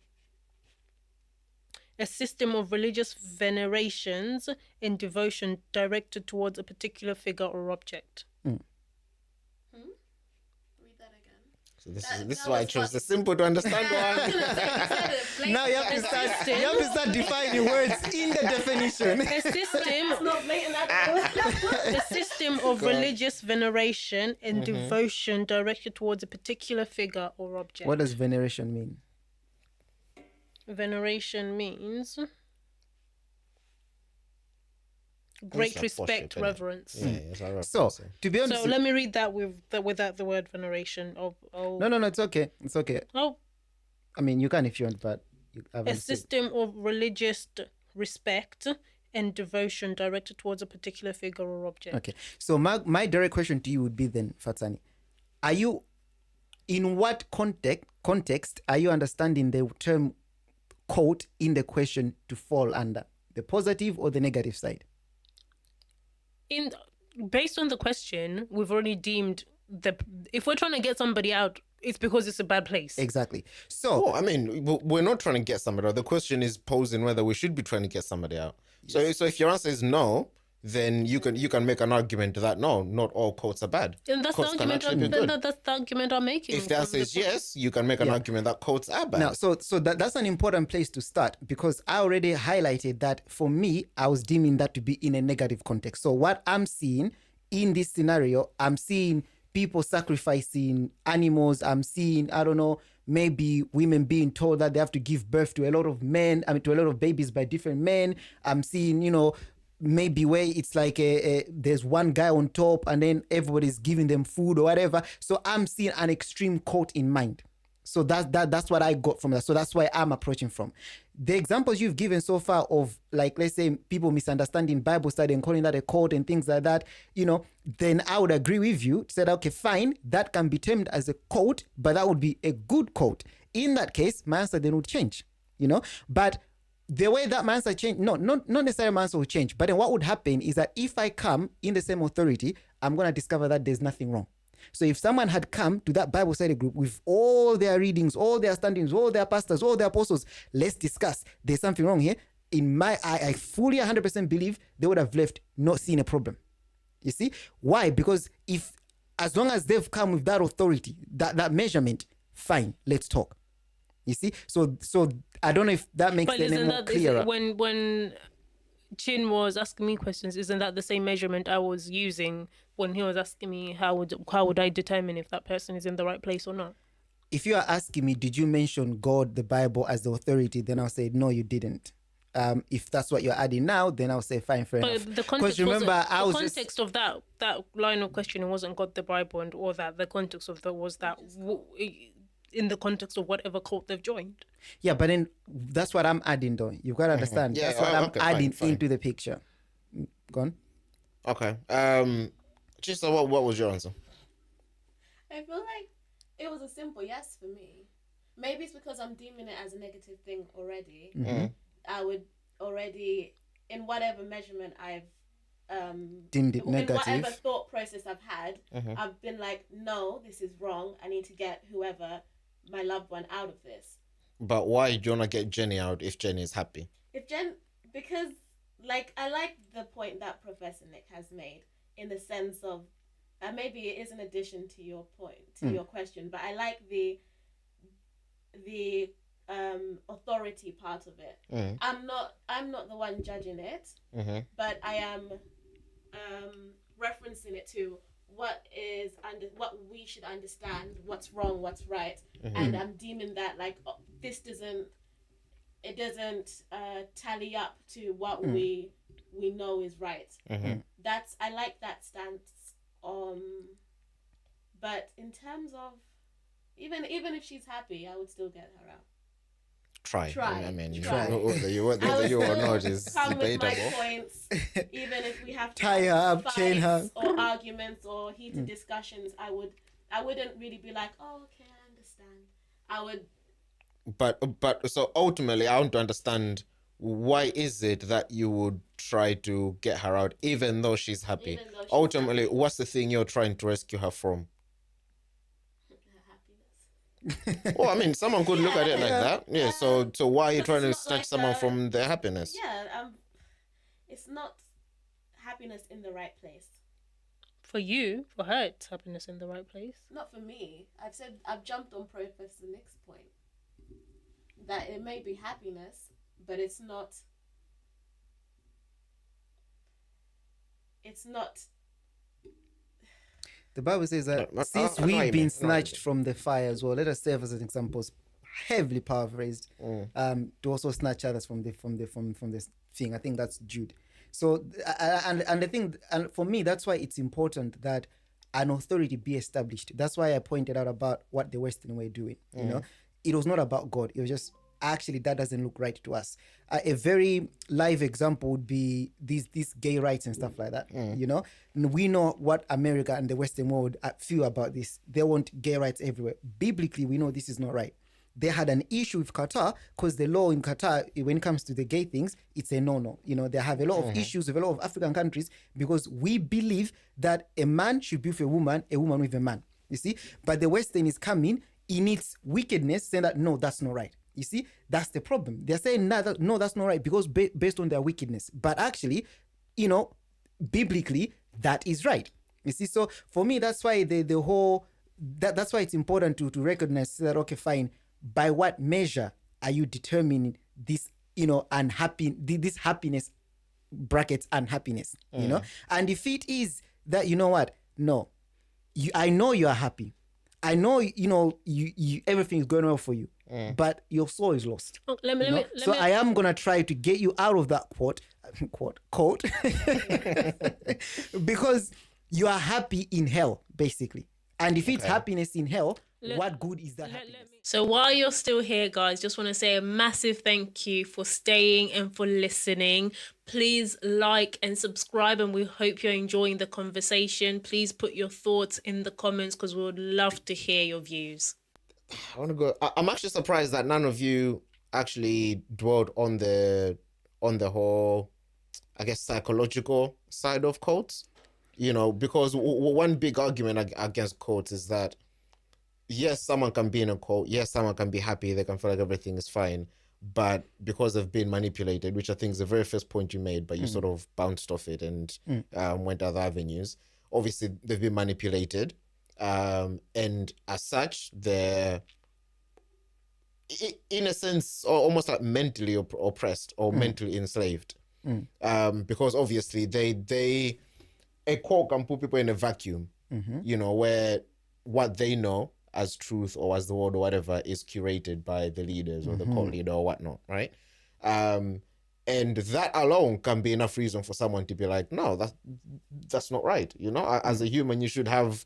system of religious venerations and devotion directed towards a particular figure or object. Read that again. So this is why I chose the simple to understand one. Now you have to start defining words in the definition. A system, not blatant at all. a system of religious veneration and devotion directed towards a particular figure or object. What does veneration mean? Veneration means great respect, reverence. Yeah, so to be honest, so let me read that without the word veneration. No, it's okay. It's okay. Oh, I mean, you can if you want, but a system of religious respect and devotion directed towards a particular figure or object. Okay. So my direct question to you would be then, Fatsani, are you, in what context are you understanding the term quote in the question to fall under? The positive or the negative side? Based on the question, we've already deemed if we're trying to get somebody out, it's because it's a bad place. Exactly. So I mean, we're not trying to get somebody out. The question is posing whether we should be trying to get somebody out. Yes. So if your answer is no, then you can make an argument that no, not all quotes are bad. And that's the argument. That's the argument I'm making. If the answer is yes, you can make an argument that quotes are bad. Now, so that's an important place to start, because I already highlighted that for me, I was deeming that to be in a negative context. So what I'm seeing in this scenario, I'm seeing people sacrificing animals. I'm seeing, I don't know, maybe women being told that they have to give birth to a lot of men, to a lot of babies by different men. I'm seeing, maybe where it's like there's one guy on top and then everybody's giving them food or whatever. So I'm seeing an extreme quote in mind. So that's what I got from that. So that's why I'm approaching from. The examples you've given so far of, like, let's say people misunderstanding Bible study and calling that a quote and things like that, then I would agree with you. Said, okay, fine, that can be termed as a quote, but that would be a good quote. In that case, my answer then would change, But the way that my answer changed, not necessarily my answer will change, but then what would happen is that if I come in the same authority, I'm going to discover that there's nothing wrong. So if someone had come to that Bible study group with all their readings, all their standings, all their pastors, all their apostles, let's discuss, there's something wrong here. In my eye, I fully 100% believe they would have left not seeing a problem. You see? Why? Because as long as they've come with that authority, that measurement, fine, let's talk. You see? So I don't know if that makes it any more clearer. When Chin was asking me questions, isn't that the same measurement I was using when he was asking me how would I determine if that person is in the right place or not? If you are asking me, did you mention God, the Bible as the authority, then I'll say, no, you didn't. If that's what you're adding now, then I'll say, fine, fair enough. The context, of that line of questioning wasn't God, the Bible, and all that. The context of that was that in the context of whatever cult they've joined. Yeah, but then that's what I'm adding, though. You've got to understand. Yeah, that's what I'm adding into the picture. Go on. Okay. Just what was your answer? I feel like it was a simple yes for me. maybe it's because I'm deeming it as a negative thing already. Mm-hmm. I would already, in whatever measurement I've deemed it negative, in whatever thought process I've had, I've been like, no, this is wrong. I need to get whoever, my loved one, out of this. But why do you want to get Jenny out if Jenny is happy? Because like, I like the point that Professor Nick has made in the sense of, maybe it is an addition to your point, to your question, but I like the authority part of it. I'm not the one judging it, but I am referencing it to what we should understand, what's wrong, what's right, and I'm deeming that like this doesn't tally up to what we know is right. I like that stance. But in terms of even if she's happy, I would still get her out. Try. I mean, try. Whether you or not is come debatable. with my points, even if we have to tie her up, chain her, or arguments or heated discussions. I wouldn't really be like, oh, okay, I understand. I would. But so ultimately, I want to understand, why is it that you would try to get her out even though she's happy? Ultimately, what's the thing you're trying to rescue her from? Well, I mean, someone could look at it like that. Yeah. So why are you trying to snatch someone from their happiness? Yeah. It's not happiness in the right place. For you, for her, it's happiness in the right place. Not for me. I've jumped on Professor Nick's point that it may be happiness, but it's not. It's not. The Bible says that since we've been snatched from the fire as well, let us serve as an example, heavily paraphrased, to also snatch others from this thing. I think that's Jude. So and I think, and for me, that's why it's important that an authority be established. That's why I pointed out about what the Western were doing. You know, it was not about God. It was just, actually, that doesn't look right to us. A very live example would be these gay rights and stuff like that. You know, we know what America and the Western world feel about this. They want gay rights everywhere. Biblically, we know this is not right. They had an issue with Qatar because the law in Qatar, when it comes to the gay things, it's a no-no. You know, they have a lot of issues with a lot of African countries because we believe that a man should be with a woman with a man. You see, but the Western is coming in its wickedness, saying that no, that's not right. You see, that's the problem. They're saying no, that's not right because based on their wickedness. But actually, you know, biblically, that is right. You see, so for me, that's why that's why it's important to recognize that, okay, fine, by what measure are you determining this, you know, this happiness brackets unhappiness, you know? And if it is that, you know what, no, I know you are happy. I know, you know, you everything is going well for you, but your soul is lost. So I am going to try to get you out of that quote, because you are happy in hell, basically. And if it's happiness in hell, what good is that happiness? So while you're still here, guys, just want to say a massive thank you for staying and for listening. Please like and subscribe, and we hope you're enjoying the conversation. Please put your thoughts in the comments because we would love to hear your views. I want to go. I'm actually surprised that none of you actually dwelled on the whole, I guess, psychological side of cults. You know, because one big argument against cults is that, yes, someone can be in a cult. Yes, someone can be happy. They can feel like everything is fine. But because they've been manipulated, which I think is the very first point you made, but you sort of bounced off it and went other avenues. Obviously, they've been manipulated. And as such, they're, in a sense, almost like mentally oppressed or mentally enslaved. Because obviously, a cult can put people in a vacuum, you know, where what they know as truth or as the word or whatever is curated by the leaders or the cult leader or whatnot, right? And that alone can be enough reason for someone to be like, no, that's not right. You know, as a human, you should have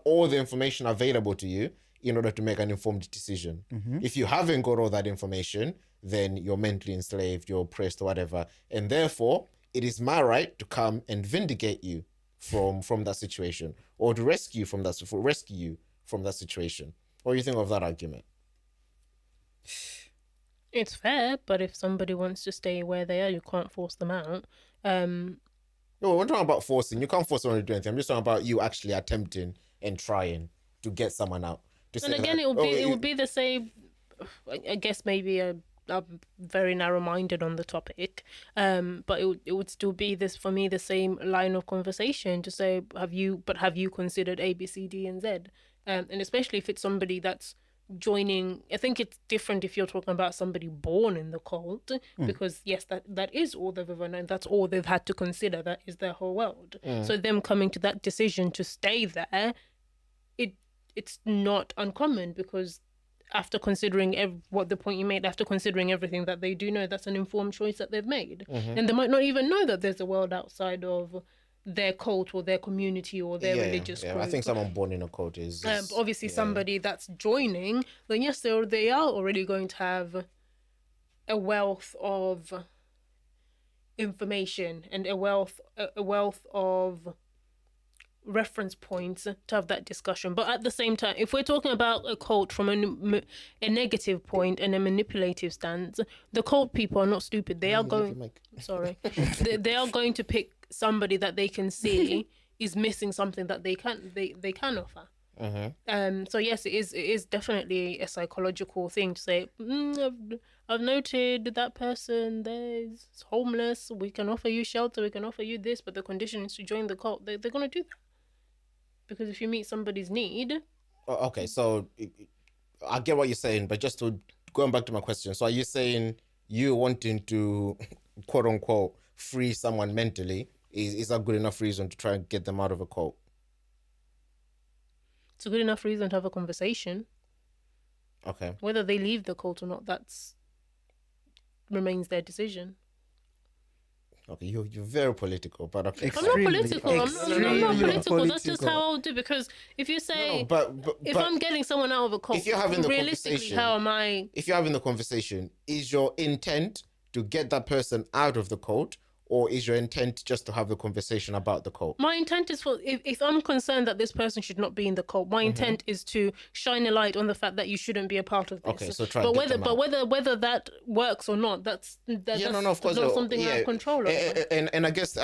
all the information available to you in order to make an informed decision. If you haven't got all that information, then you're mentally enslaved, you're oppressed or whatever, and therefore it is my right to come and vindicate you from that situation, or to rescue you from that situation. What do you think of that argument? It's fair, but if somebody wants to stay where they are, you can't force them out. No, we're talking about forcing. You can't force someone to do anything. I'm just talking about you actually attempting and trying to get someone out. And again, it would be the same. I guess maybe I'm very narrow-minded on the topic, but it would still be this for me the same line of conversation to say, have you considered A, B, C, D, and Z? And especially if it's somebody that's joining, I think it's different if you're talking about somebody born in the cult, because yes, that is all they've ever known, that's all they've had to consider, that is their whole world. So them coming to that decision to stay there, it's not uncommon, because after considering what the point you made, after considering everything that they do know, that's an informed choice that they've made. And they might not even know that there's a world outside of their cult or their community or their religious group. I think someone born in a cult is obviously somebody that's joining, then yes, they are already going to have a wealth of information and a wealth of reference points to have that discussion. But at the same time, if we're talking about a cult from a negative point and a manipulative stance, the cult people are not stupid. They are going they are going to pick somebody that they can see is missing something that they can offer. So yes, it is definitely a psychological thing to say, I've noted that person there's homeless, we can offer you shelter, we can offer you this, but the condition is to join the cult. They're going to do that. Because if you meet somebody's need... Okay, so I get what you're saying, but just going back to my question. So are you saying you wanting to, quote unquote, free someone mentally, is that good enough reason to try and get them out of a cult? It's a good enough reason to have a conversation. Okay. Whether they leave the cult or not, remains their decision. Okay, you're very political, but okay. I'm not political. I'm not political. That's just how I'll do. Because if you say, if I'm getting someone out of a cult, if you're having the realistically, conversation, how am I? If you're having the conversation, is your intent to get that person out of the cult, or is your intent just to have the conversation about the cult? My intent is if I'm concerned that this person should not be in the cult, my intent is to shine a light on the fact that you shouldn't be a part of this. Okay, so try. Whether that works or not, that's of course not something I have control over. And I guess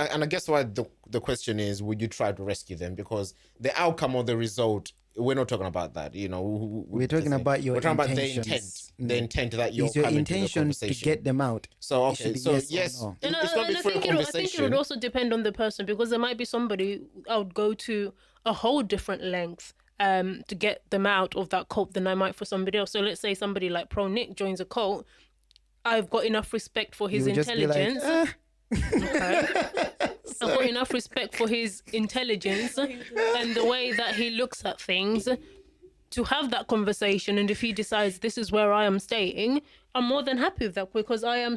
why the question is, would you try to rescue them? Because the outcome or the result, we're not talking about that. We're talking about your intentions. We're talking about the intent that you're is your intention to get them out. So okay, so yes, no. I think it would also depend on the person, because there might be somebody I would go to a whole different length to get them out of that cult than I might for somebody else. So let's say somebody like Pro Nick joins a cult. I've got enough respect for his intelligence. Okay. I've got enough respect for his intelligence and the way that he looks at things to have that conversation. And if he decides this is where I am staying, I'm more than happy with that, because I am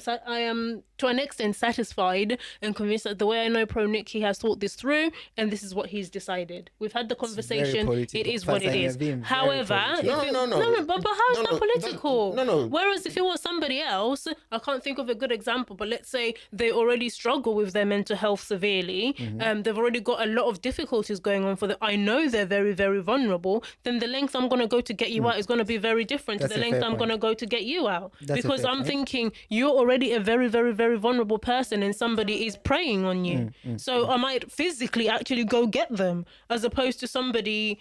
to an extent satisfied and convinced that the way I know Pro Nick, he has thought this through and this is what he's decided. We've had the conversation. It is what it is. However, but how is that political? No. Whereas if it was somebody else, I can't think of a good example, but let's say they already struggle with their mental health severely. They've already got a lot of difficulties going on for them. I know they're very, very vulnerable. Then the length I'm going to go to get you out is going to be very different to the length I'm going to go to get you out. Because I'm thinking you're already a very, very, very vulnerable person and somebody is preying on you. So I might physically actually go get them, as opposed to somebody,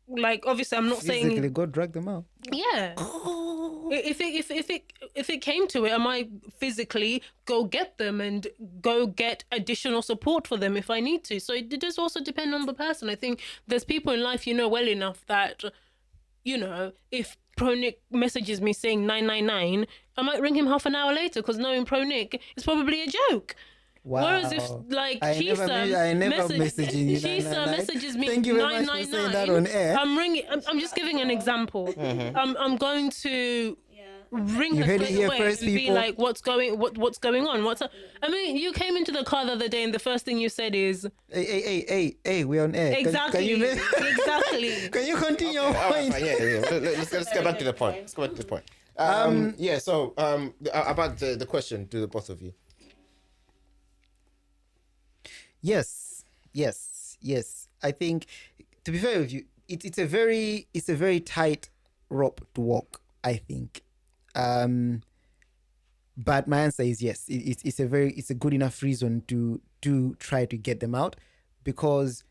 like, obviously I'm not saying... Physically go drag them out. Yeah. If it came to it, I might physically go get them and go get additional support for them if I need to. So it does also depend on the person. I think there's people in life well enough that, if Pro Nick messages me saying 999, I might ring him half an hour later, because knowing Pro Nick is probably a joke. Wow. Whereas if Shisa messages me 999, I'm ringing. I'm just giving an example. I'm going to ring her straight away and be like, what's going on? I mean, you came into the car the other day and the first thing you said is, hey, we're on air. Exactly. Exactly. Can you continue your point? Let's get back to the point. So about the question to the both of you. Yes. I think, to be fair with you, it's a very tight rope to walk, I think. But my answer is yes. It's a good enough reason to try to get them out, because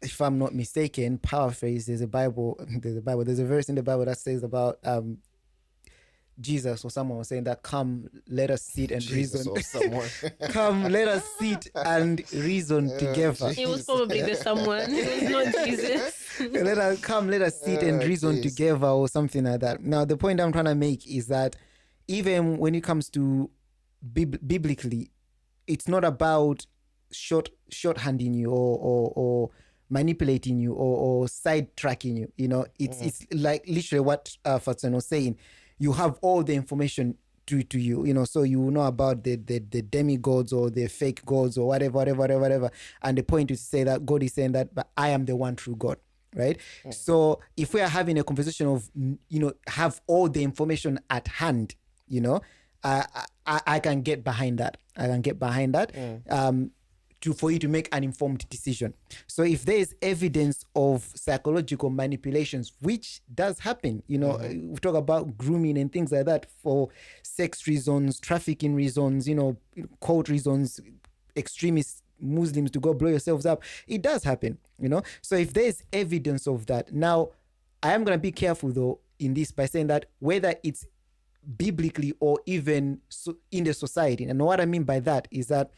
if I'm not mistaken, paraphrase, there's a verse in the Bible that says about Jesus or someone was saying that, come, let us sit and reason. Or someone. Come, let us sit and reason together. It was probably the someone. It was not Jesus. Let us sit and reason together, or something like that. Now, the point I'm trying to make is that even when it comes to biblically, it's not about shorthanding you or manipulating you or sidetracking you. You know, it's like literally what Fatson was saying. You have all the information to you, you know, so you know about the demigods or the fake gods or whatever. And the point is to say that God is saying that, but I am the one true God, right? So if we are having a conversation of, you know, have all the information at hand, you know, I can get behind that. For you to make an informed decision. So if there is evidence of psychological manipulations, which does happen, you know, we talk about grooming and things like that for sex reasons, trafficking reasons, you know, cult reasons, extremist Muslims to go blow yourselves up. It does happen, you know. So if there is evidence of that, now I am going to be careful though in this by saying that whether it's biblically or even in the society. And what I mean by that is that,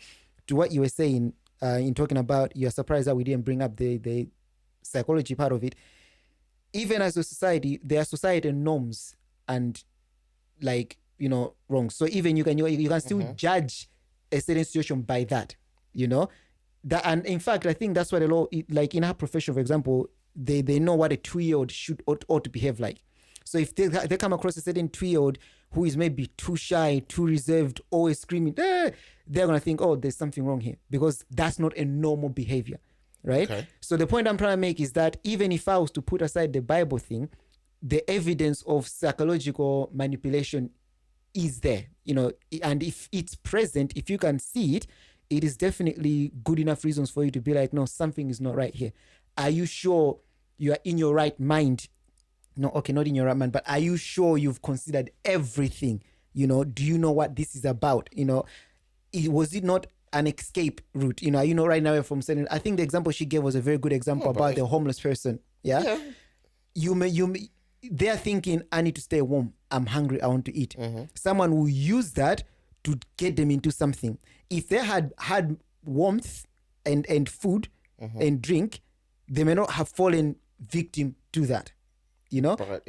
to what you were saying in talking about, you're surprised that we didn't bring up the psychology part of it. Even as a society, there are societal norms and, like, you know, wrongs. So even you can still judge a certain situation by that, you know. That, and in fact, I think that's what a lot, like in our profession, for example, they know what a 2-year-old ought to behave like. So if they come across a certain 2-year-old who is maybe too shy, too reserved, always screaming, they're going to think, oh, there's something wrong here, because that's not a normal behavior, right? Okay. So the point I'm trying to make is that even if I was to put aside the Bible thing, the evidence of psychological manipulation is there, you know, and if it's present, if you can see it, it is definitely good enough reasons for you to be like, no, something is not right here. Are you sure you are in your right mind? No, okay, not in your right mind, but are you sure you've considered everything? You know, do you know what this is about? You know, was it not an escape route? You know, you know, right now from saying, I think the example she gave was a very good example about the homeless person. Yeah. They're thinking, I need to stay warm. I'm hungry. I want to eat. Someone will use that to get them into something. If they had warmth and food and drink, they may not have fallen victim to that. You know, but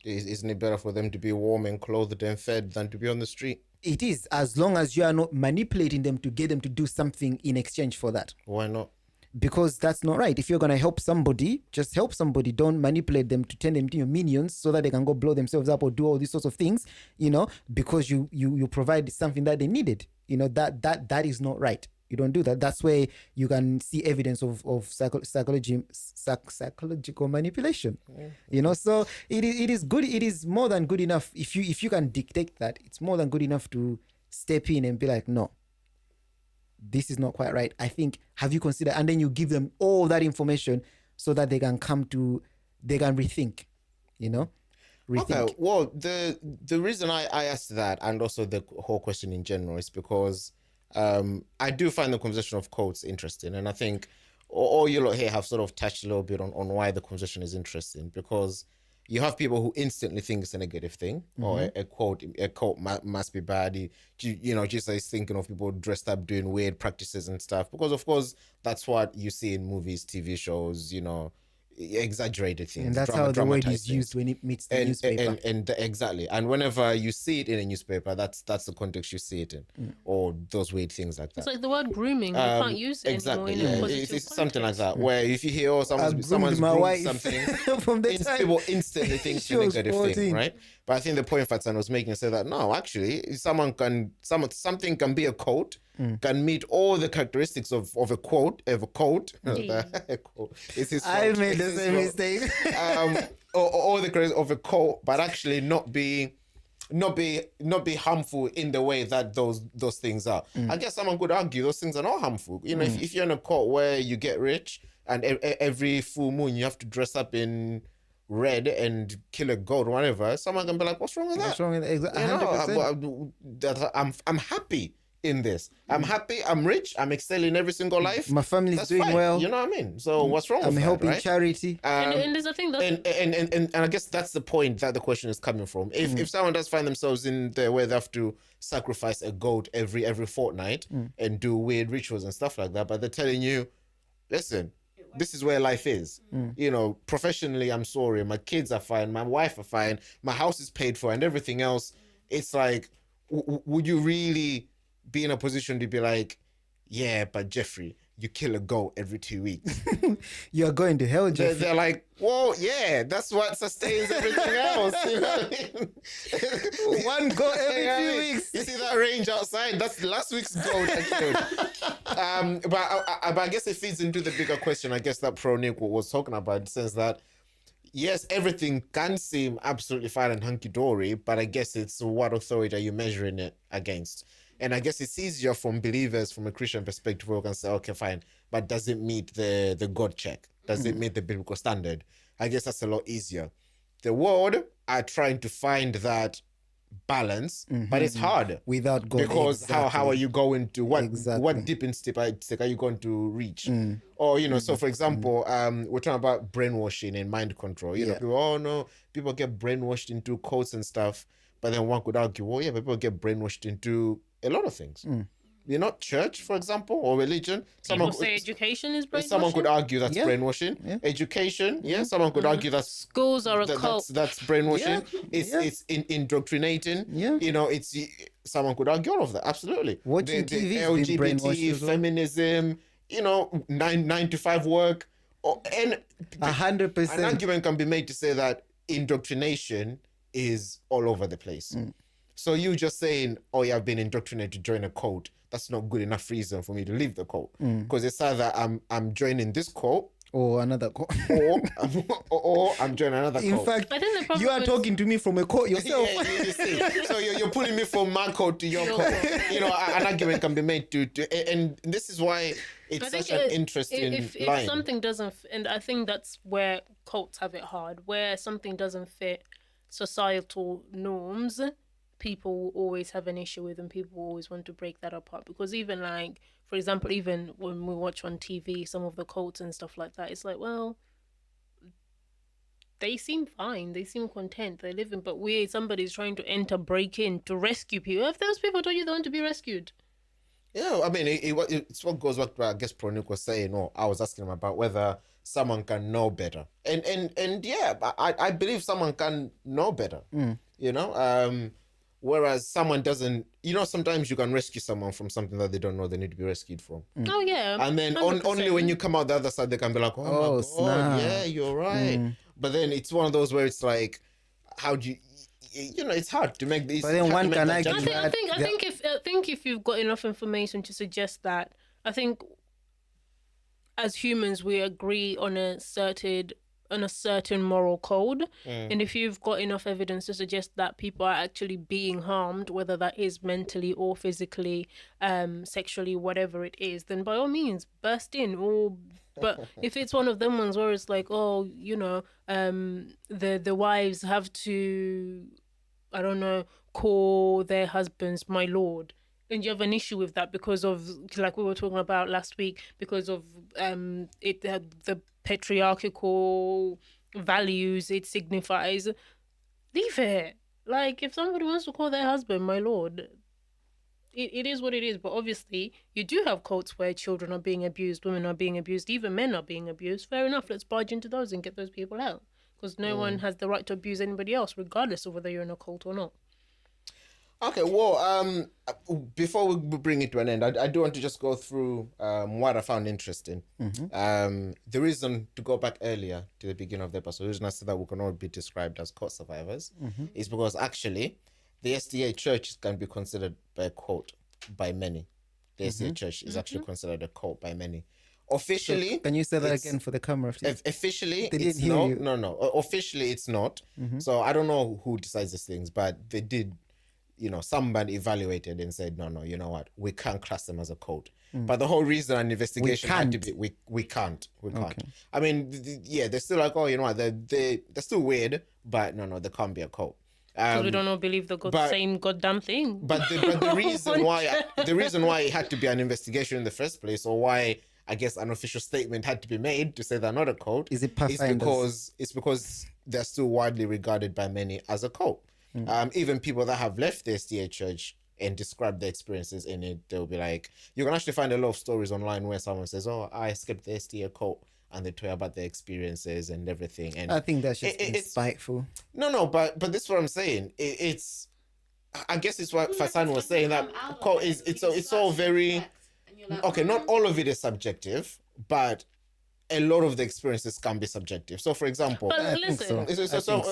isn't it better for them to be warm and clothed and fed than to be on the street? It is, as long as you are not manipulating them to get them to do something in exchange for that. Why not? Because that's not right. If you're going to help somebody, just help somebody. Don't manipulate them to turn them into your minions so that they can go blow themselves up or do all these sorts of things, you know, because you provide something that they needed. You know, that is not right. You don't do that. That's where you can see evidence of psychological manipulation. You know, so it is good. It is more than good enough. If you can dictate that, it's more than good enough to step in and be like, no, this is not quite right. I think, have you considered? And then you give them all that information so that they can rethink. You know, rethink. Okay. Well, the reason I asked that, and also the whole question in general, is because I do find the conversation of quotes interesting, and I think all you lot here have sort of touched a little bit on why the conversation is interesting, because you have people who instantly think it's a negative thing, or a quote must be bad. You know, just like thinking of people dressed up doing weird practices and stuff, because of course that's what you see in movies, TV shows, you know, exaggerated things. And that's how the word is used when it meets the newspaper. And exactly. And whenever you see it in a newspaper, that's the context you see it in, or those weird things like that. It's like the word grooming. You can't use it exactly, anymore in a positive it's context. something like that, where if you hear someone's groomed something, from the time people instantly think it's a negative thing, right? But I think the point Fatsan was making is that no, actually, something can be a quote, can meet all the characteristics of a quote. I made the same mistake. All the characteristics of a quote, but actually not be harmful in the way that those things are. I guess someone could argue those things are not harmful. You know, if you're in a quote where you get rich and every full moon you have to dress up in red and kill a goat or whatever, someone can be like, what's wrong with that? What's wrong with that? 100%. I'm happy in this. I'm happy. I'm rich. I'm excelling every single life. My family's doing fine. well. You know what I mean? So what's wrong with that? I'm helping right? charity. And there's a thing that... And I guess that's the point that the question is coming from. If someone does find themselves in there where they have to sacrifice a goat every fortnight and do weird rituals and stuff like that, but they're telling you, listen, this is where life is. You know, professionally, I'm sorry. My kids are fine. My wife are fine. My house is paid for and everything else. It's like, would you really be in a position to be like, yeah, but Jeffrey, you kill a goat every 2 weeks. You're going to hell, Jeffrey. They're like, well, yeah, that's what sustains everything else. You know what I mean? One goat every 2 weeks. You see that range outside? That's last week's goat I killed. But I guess it feeds into the bigger question, I guess, that Pro Nick was talking about, in the sense that, yes, everything can seem absolutely fine and hunky-dory, but I guess it's what authority are you measuring it against? And I guess it's easier from believers, from a Christian perspective, where we can say, okay, fine, but does it meet the God check? Does it meet the biblical standard? I guess that's a lot easier. The world are trying to find that balance, but it's hard. Without God. Because exactly. how are you going to, what dipping step are you going to reach? Or, you know, so for example, we're talking about brainwashing and mind control. You know, people, oh no, people get brainwashed into cults and stuff. But then one could argue, well, yeah, people get brainwashed into a lot of things. You know, church, for example, or religion. People say education is brainwashing. Someone could argue that's brainwashing. Yeah. Education, someone could argue that's schools are a cult. That's brainwashing. It's indoctrinating. You know, someone could argue all of that. Absolutely. Watching the TV, LGBT, feminism, you know, 9 to 5 work, and 100%. An argument can be made to say that indoctrination is all over the place. So you just saying, oh yeah, I've been indoctrinated to join a cult, that's not good enough reason for me to leave the cult. Because it's either I'm joining this cult or another cult, or I'm joining another cult. In fact, I think the problem you are talking to me from a cult yourself. You see. So you're pulling me from my cult to your cult. You know, an argument can be made to and this is why it's such an interesting line. If something doesn't, and I think that's where cults have it hard, where something doesn't fit societal norms, people will always have an issue with, and people will always want to break that apart. Because even like, for example, even when we watch on TV some of the cults and stuff like that, it's like, well, they seem fine, they seem content, they're living, but somebody's trying to break in to rescue people. If those people told you they want to be rescued, yeah, I mean, it's what goes back to, I guess, Pronik was saying, or I was asking him about whether someone can know better, and yeah, I believe someone can know better. You know, whereas someone doesn't. You know, sometimes you can rescue someone from something that they don't know they need to be rescued from. Oh yeah, and then only when you come out the other side, they can be like, oh my God, snap. Yeah, you're right. But then it's one of those where it's like, how do you? You know, it's hard to make these. But then one can argue. I think if you've got enough information to suggest that, I think as humans we agree on a certain moral code, and if you've got enough evidence to suggest that people are actually being harmed, whether that is mentally or physically, sexually, whatever it is, then by all means burst in. But if it's one of them ones where it's like, oh, you know, the wives have to, I don't know, call their husbands my lord, and you have an issue with that because of, like we were talking about last week, because of the patriarchal values it signifies, leave it. Like, if somebody wants to call their husband my lord, it is what it is. But obviously you do have cults where children are being abused, women are being abused, even men are being abused. Fair enough, let's barge into those and get those people out, because no one has the right to abuse anybody else, regardless of whether you're in a cult or not. Okay, well, before we bring it to an end, I do want to just go through what I found interesting. The reason to go back earlier to the beginning of the episode, the reason I said that we can all be described as cult survivors, is because actually the SDA church can be considered a cult by many. The SDA church is actually considered a cult by many. Officially, can you say that again for the camera? Officially, it's no. Officially, it's not. So I don't know who decides these things, but they did. You know, somebody evaluated and said, no, you know what? We can't class them as a cult. But the whole reason an investigation had to be, we can't. Okay. I mean, they're still like, oh, you know what, they're still weird, but no, they can't be a cult. Because we don't believe the same goddamn thing. But the reason why it had to be an investigation in the first place, or why I guess an official statement had to be made to say they're not a cult, is because they're still widely regarded by many as a cult. Even people that have left the SDA church and describe their experiences in it, they'll be like, you can actually find a lot of stories online where someone says, oh, I escaped the SDA cult, and they tell you about their experiences and everything. And I think that's just spiteful. No, but this is what I'm saying. I guess it's what Fasan was saying, that cult it's all very okay. Not all of it is subjective, but a lot of the experiences can be subjective. So, for example, but listen,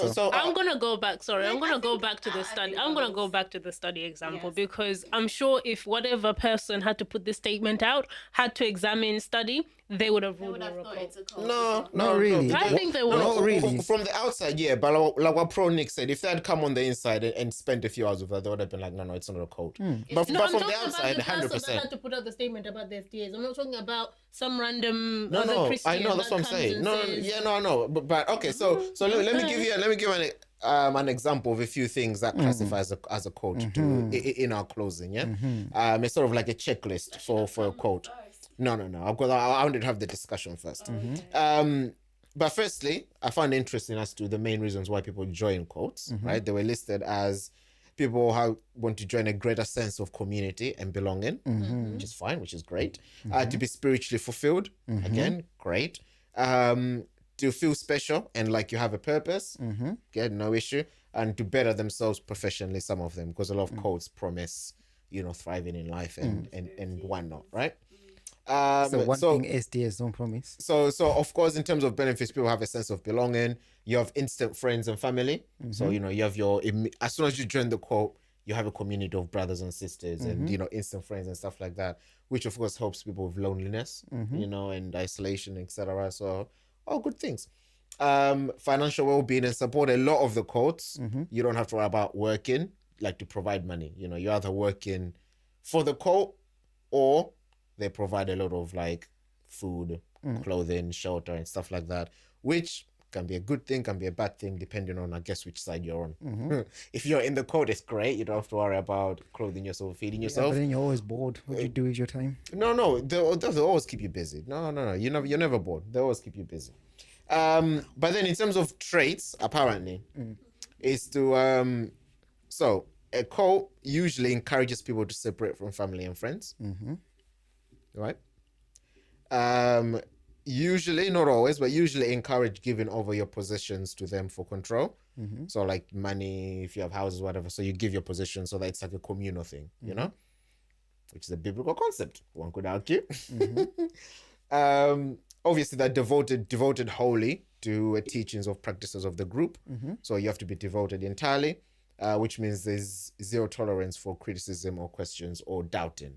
so I'm gonna go back. Sorry, I'm gonna go back to the study. I'm gonna go back to the study example because I'm sure if whatever person had to put this statement out had to examine study, they would have ruled it a cult. No, not really. I think they would. Not really. From the outside, yeah, but like what Pro Nick said, if they had come on the inside and spent a few hours with her, they would have been like, no, it's not a cult. But from the outside, 100%. I had to put out the statement about the FDAs. I'm not talking about some random Christian. I know that's what I'm saying. No. But okay, so let me give you an example of a few things that classify as a cult in our closing. Yeah, it's sort of like a checklist for a cult. No. I wanted to have the discussion first. But firstly, I found it interesting as to the main reasons why people join cults. Right, they were listed as people who want to join a greater sense of community and belonging, which is fine, which is great. To be spiritually fulfilled, again, great. To feel special and like you have a purpose, again, no issue. And to better themselves professionally, some of them, because a lot of cults promise, thriving in life and whatnot, right? So one thing SDS don't promise. So of course, in terms of benefits, people have a sense of belonging. You have instant friends and family. So, you have as soon as you join the cult, you have a community of brothers and sisters and, instant friends and stuff like that, which of course helps people with loneliness, and isolation, etc. So, all good things. Financial well-being and support. A lot of the cults, you don't have to worry about working, like to provide money. You're either working for the cult or they provide a lot of like food, clothing, shelter and stuff like that, which can be a good thing, can be a bad thing, depending on, I guess, which side you're on. If you're in the cult, it's great. You don't have to worry about clothing yourself, feeding yourself. But then you're always bored. What do you do with your time? No. They'll always keep you busy. No. You're never bored. They always keep you busy. But then in terms of traits, apparently, is to... So, a cult usually encourages people to separate from family and friends. Right? Usually, not always, but usually encourage giving over your possessions to them for control. So like money, if you have houses, whatever. So you give your possessions so that it's like a communal thing, which is a biblical concept, one could argue. Obviously, they're devoted wholly to teachings of practices of the group. So you have to be devoted entirely. Which means there's zero tolerance for criticism or questions or doubting,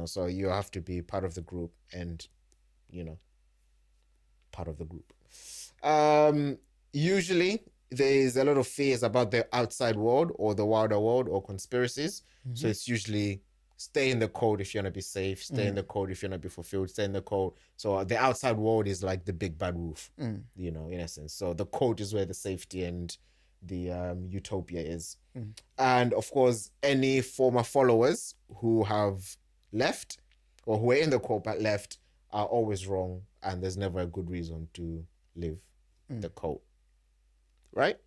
so you have to be part of the group and, part of the group. Usually there's a lot of fears about the outside world or the wider world or conspiracies. So it's usually stay in the code if you want to be safe, stay in the code if you want to be fulfilled, stay in the code. So the outside world is like the big bad wolf, in essence. So the code is where the safety and the utopia is. And of course, any former followers who have left or who are in the cult but left are always wrong, and there's never a good reason to leave the cult, right?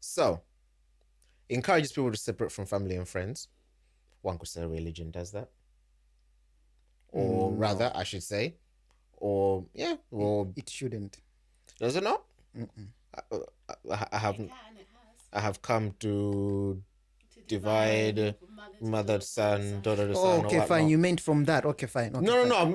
So encourages people to separate from family and friends. One could say religion does that, or rather I should say, or it shouldn't. Does it not? I have come to divide mother, son, daughter, son. Okay, fine. You meant from that. Okay, fine. Okay, no.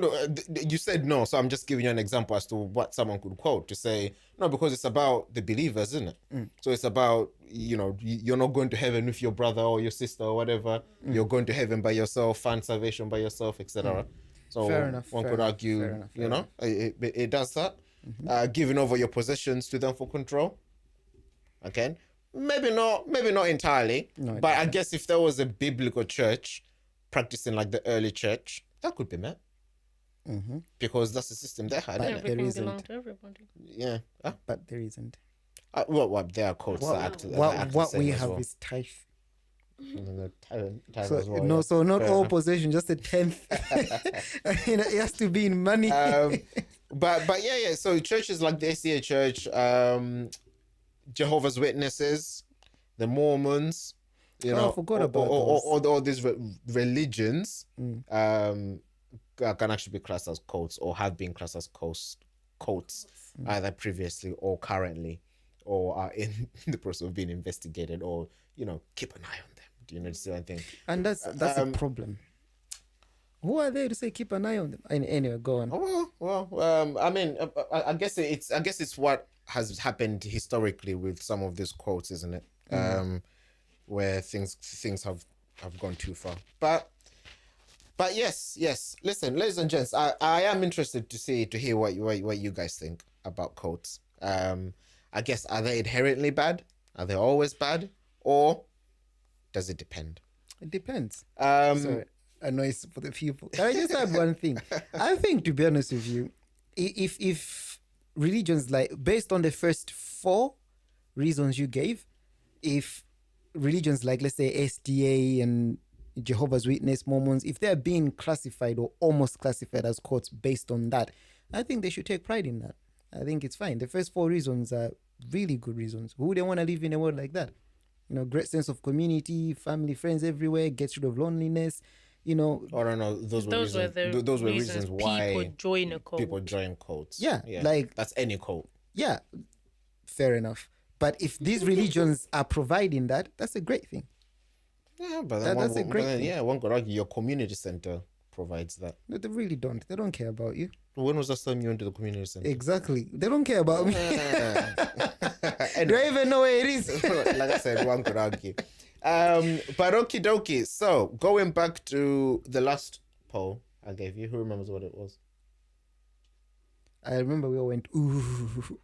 You said no, so I'm just giving you an example as to what someone could quote to say no, because it's about the believers, isn't it? So it's about, you're not going to heaven with your brother or your sister or whatever. You're going to heaven by yourself, find salvation by yourself, etc. So fair enough, one could argue, it does that. Giving over your possessions to them for control. Okay, maybe not entirely, but I guess if there was a biblical church practicing like the early church, that could be met. Because that's the system they had. Everything belonged to everybody. Yeah. Huh? But there isn't. Well, there are codes that act. What we have is tithe. So not all possession, just a 10th. It has to be in money. But yeah. So churches like the SDA Church, Jehovah's Witnesses, the Mormons, I forgot about all these religions can actually be classed as cults or have been classed as cults either previously or currently, or are in the process of being investigated, or keep an eye on them. Do you know the thing? And that's a problem. Who are they to say keep an eye on them? Anyway, go on. I mean, I guess it's what has happened historically with some of these quotes, isn't it? Where things have gone too far. But yes. Listen, ladies and gents, I am interested to hear what you guys think about quotes. I guess, are they inherently bad? Are they always bad? Or does it depend? It depends. Sorry, I know it's for the people. Can I just add one thing? I think, to be honest with you, if religions, like, based on the first 4 reasons you gave, if religions like, let's say, SDA and Jehovah's Witness, Mormons, if they're being classified or almost classified as cults based on that, I think they should take pride in that. I think it's fine. The first 4 reasons are really good reasons. Who wouldn't want to live in a world like that? Great sense of community, family, friends everywhere, gets rid of loneliness, I don't know. Those were reasons why people join a cult. People join cults. Yeah, like that's any cult. Yeah, fair enough. But if these religions are providing that, that's a great thing. Yeah, but that's a great thing. Yeah, one could argue your community center provides that. No, they really don't. They don't care about you. When was the last time you went to the community center? Exactly. They don't care about me. Do I even know where it is? Like I said, one could argue. But okie dokie. So, going back to the last poll I gave you, who remembers what it was? I remember we all went, ooh.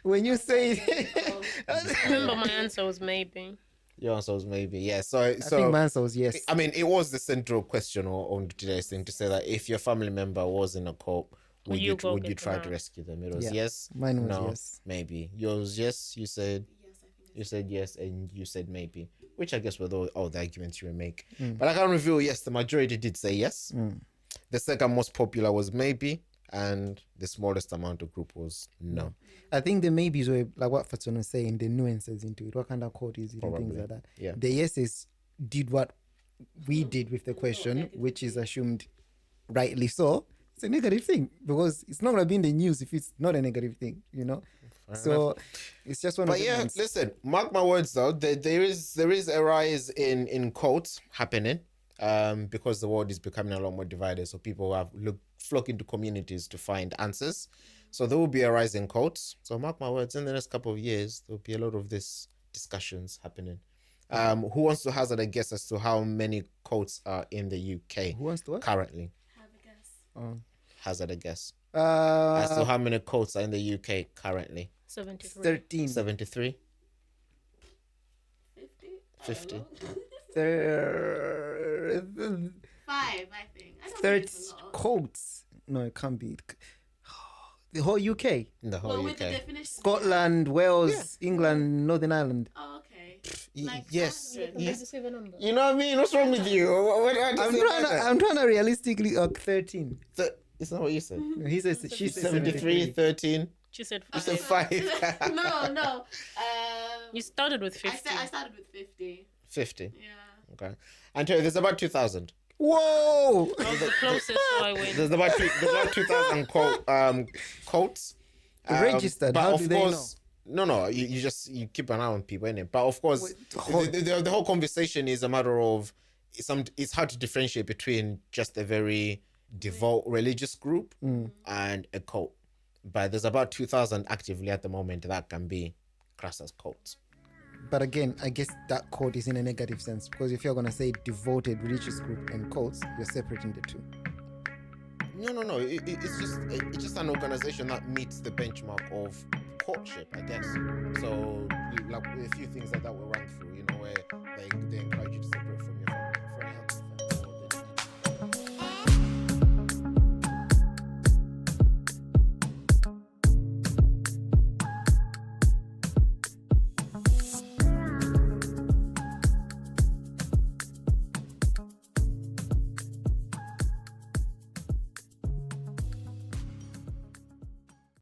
When you say I remember my answer was maybe. Your answer was maybe, yeah. So I think my answer was yes. I mean, it was the central question on today's thing, to say that if your family member was in a cult, would you try to rescue them? It was yes. Mine was yes. Maybe. Yours yes. You said yes, and you said maybe, which I guess were all the arguments you would make. But I can't reveal yes. The majority did say yes. The second most popular was maybe, and the smallest amount of group was no. I think the maybes were, like what Fatson was saying, the nuances into it. What kind of code is it and things like that. Yeah. The yeses did what we did with the question, which is assumed rightly so. It's a negative thing because it's not going to be in the news if it's not a negative thing, So it's just one of the things. Listen, mark my words though, there is a rise in cults happening. Because the world is becoming a lot more divided, so people have flock into communities to find answers. So there will be a rise in cults. So mark my words, in the next couple of years, there will be a lot of these discussions happening. Who wants to hazard a guess as to how many cults are in the UK? Who wants to what? Currently? Have a guess. Hazard a guess. As to how many cults are in the UK currently? 73. 13. 73? 50? 50? 5, I think. I don't 30 think it's a lot. codes. No, it can't be. The whole UK. The whole With the UK. definition. Scotland, Wales, England, Northern Ireland. Oh, okay. Yes. Just say the number. You know what I mean? What's wrong with you? I'm trying to realistically 13. It's not what you said. No, he says she said 73, 13. She said You 5. said 5. No. You started with 50. I started with 50. 50. Yeah. Okay. And there's about 2,000. Whoa! I was the closest, so I win. There's about 2,000 cults. Registered. But How of do they course, no. You keep an eye on people, innit? But of course, the whole conversation is a matter of it's hard to differentiate between just a very devout religious group and a cult. But there's about 2,000 actively at the moment that can be classed as cults. But again, I guess that cult is in a negative sense, because if you're going to say devoted religious group and cults, you're separating the two. No. It's just an organization that meets the benchmark of courtship, I guess. So like a few things that we'll run through,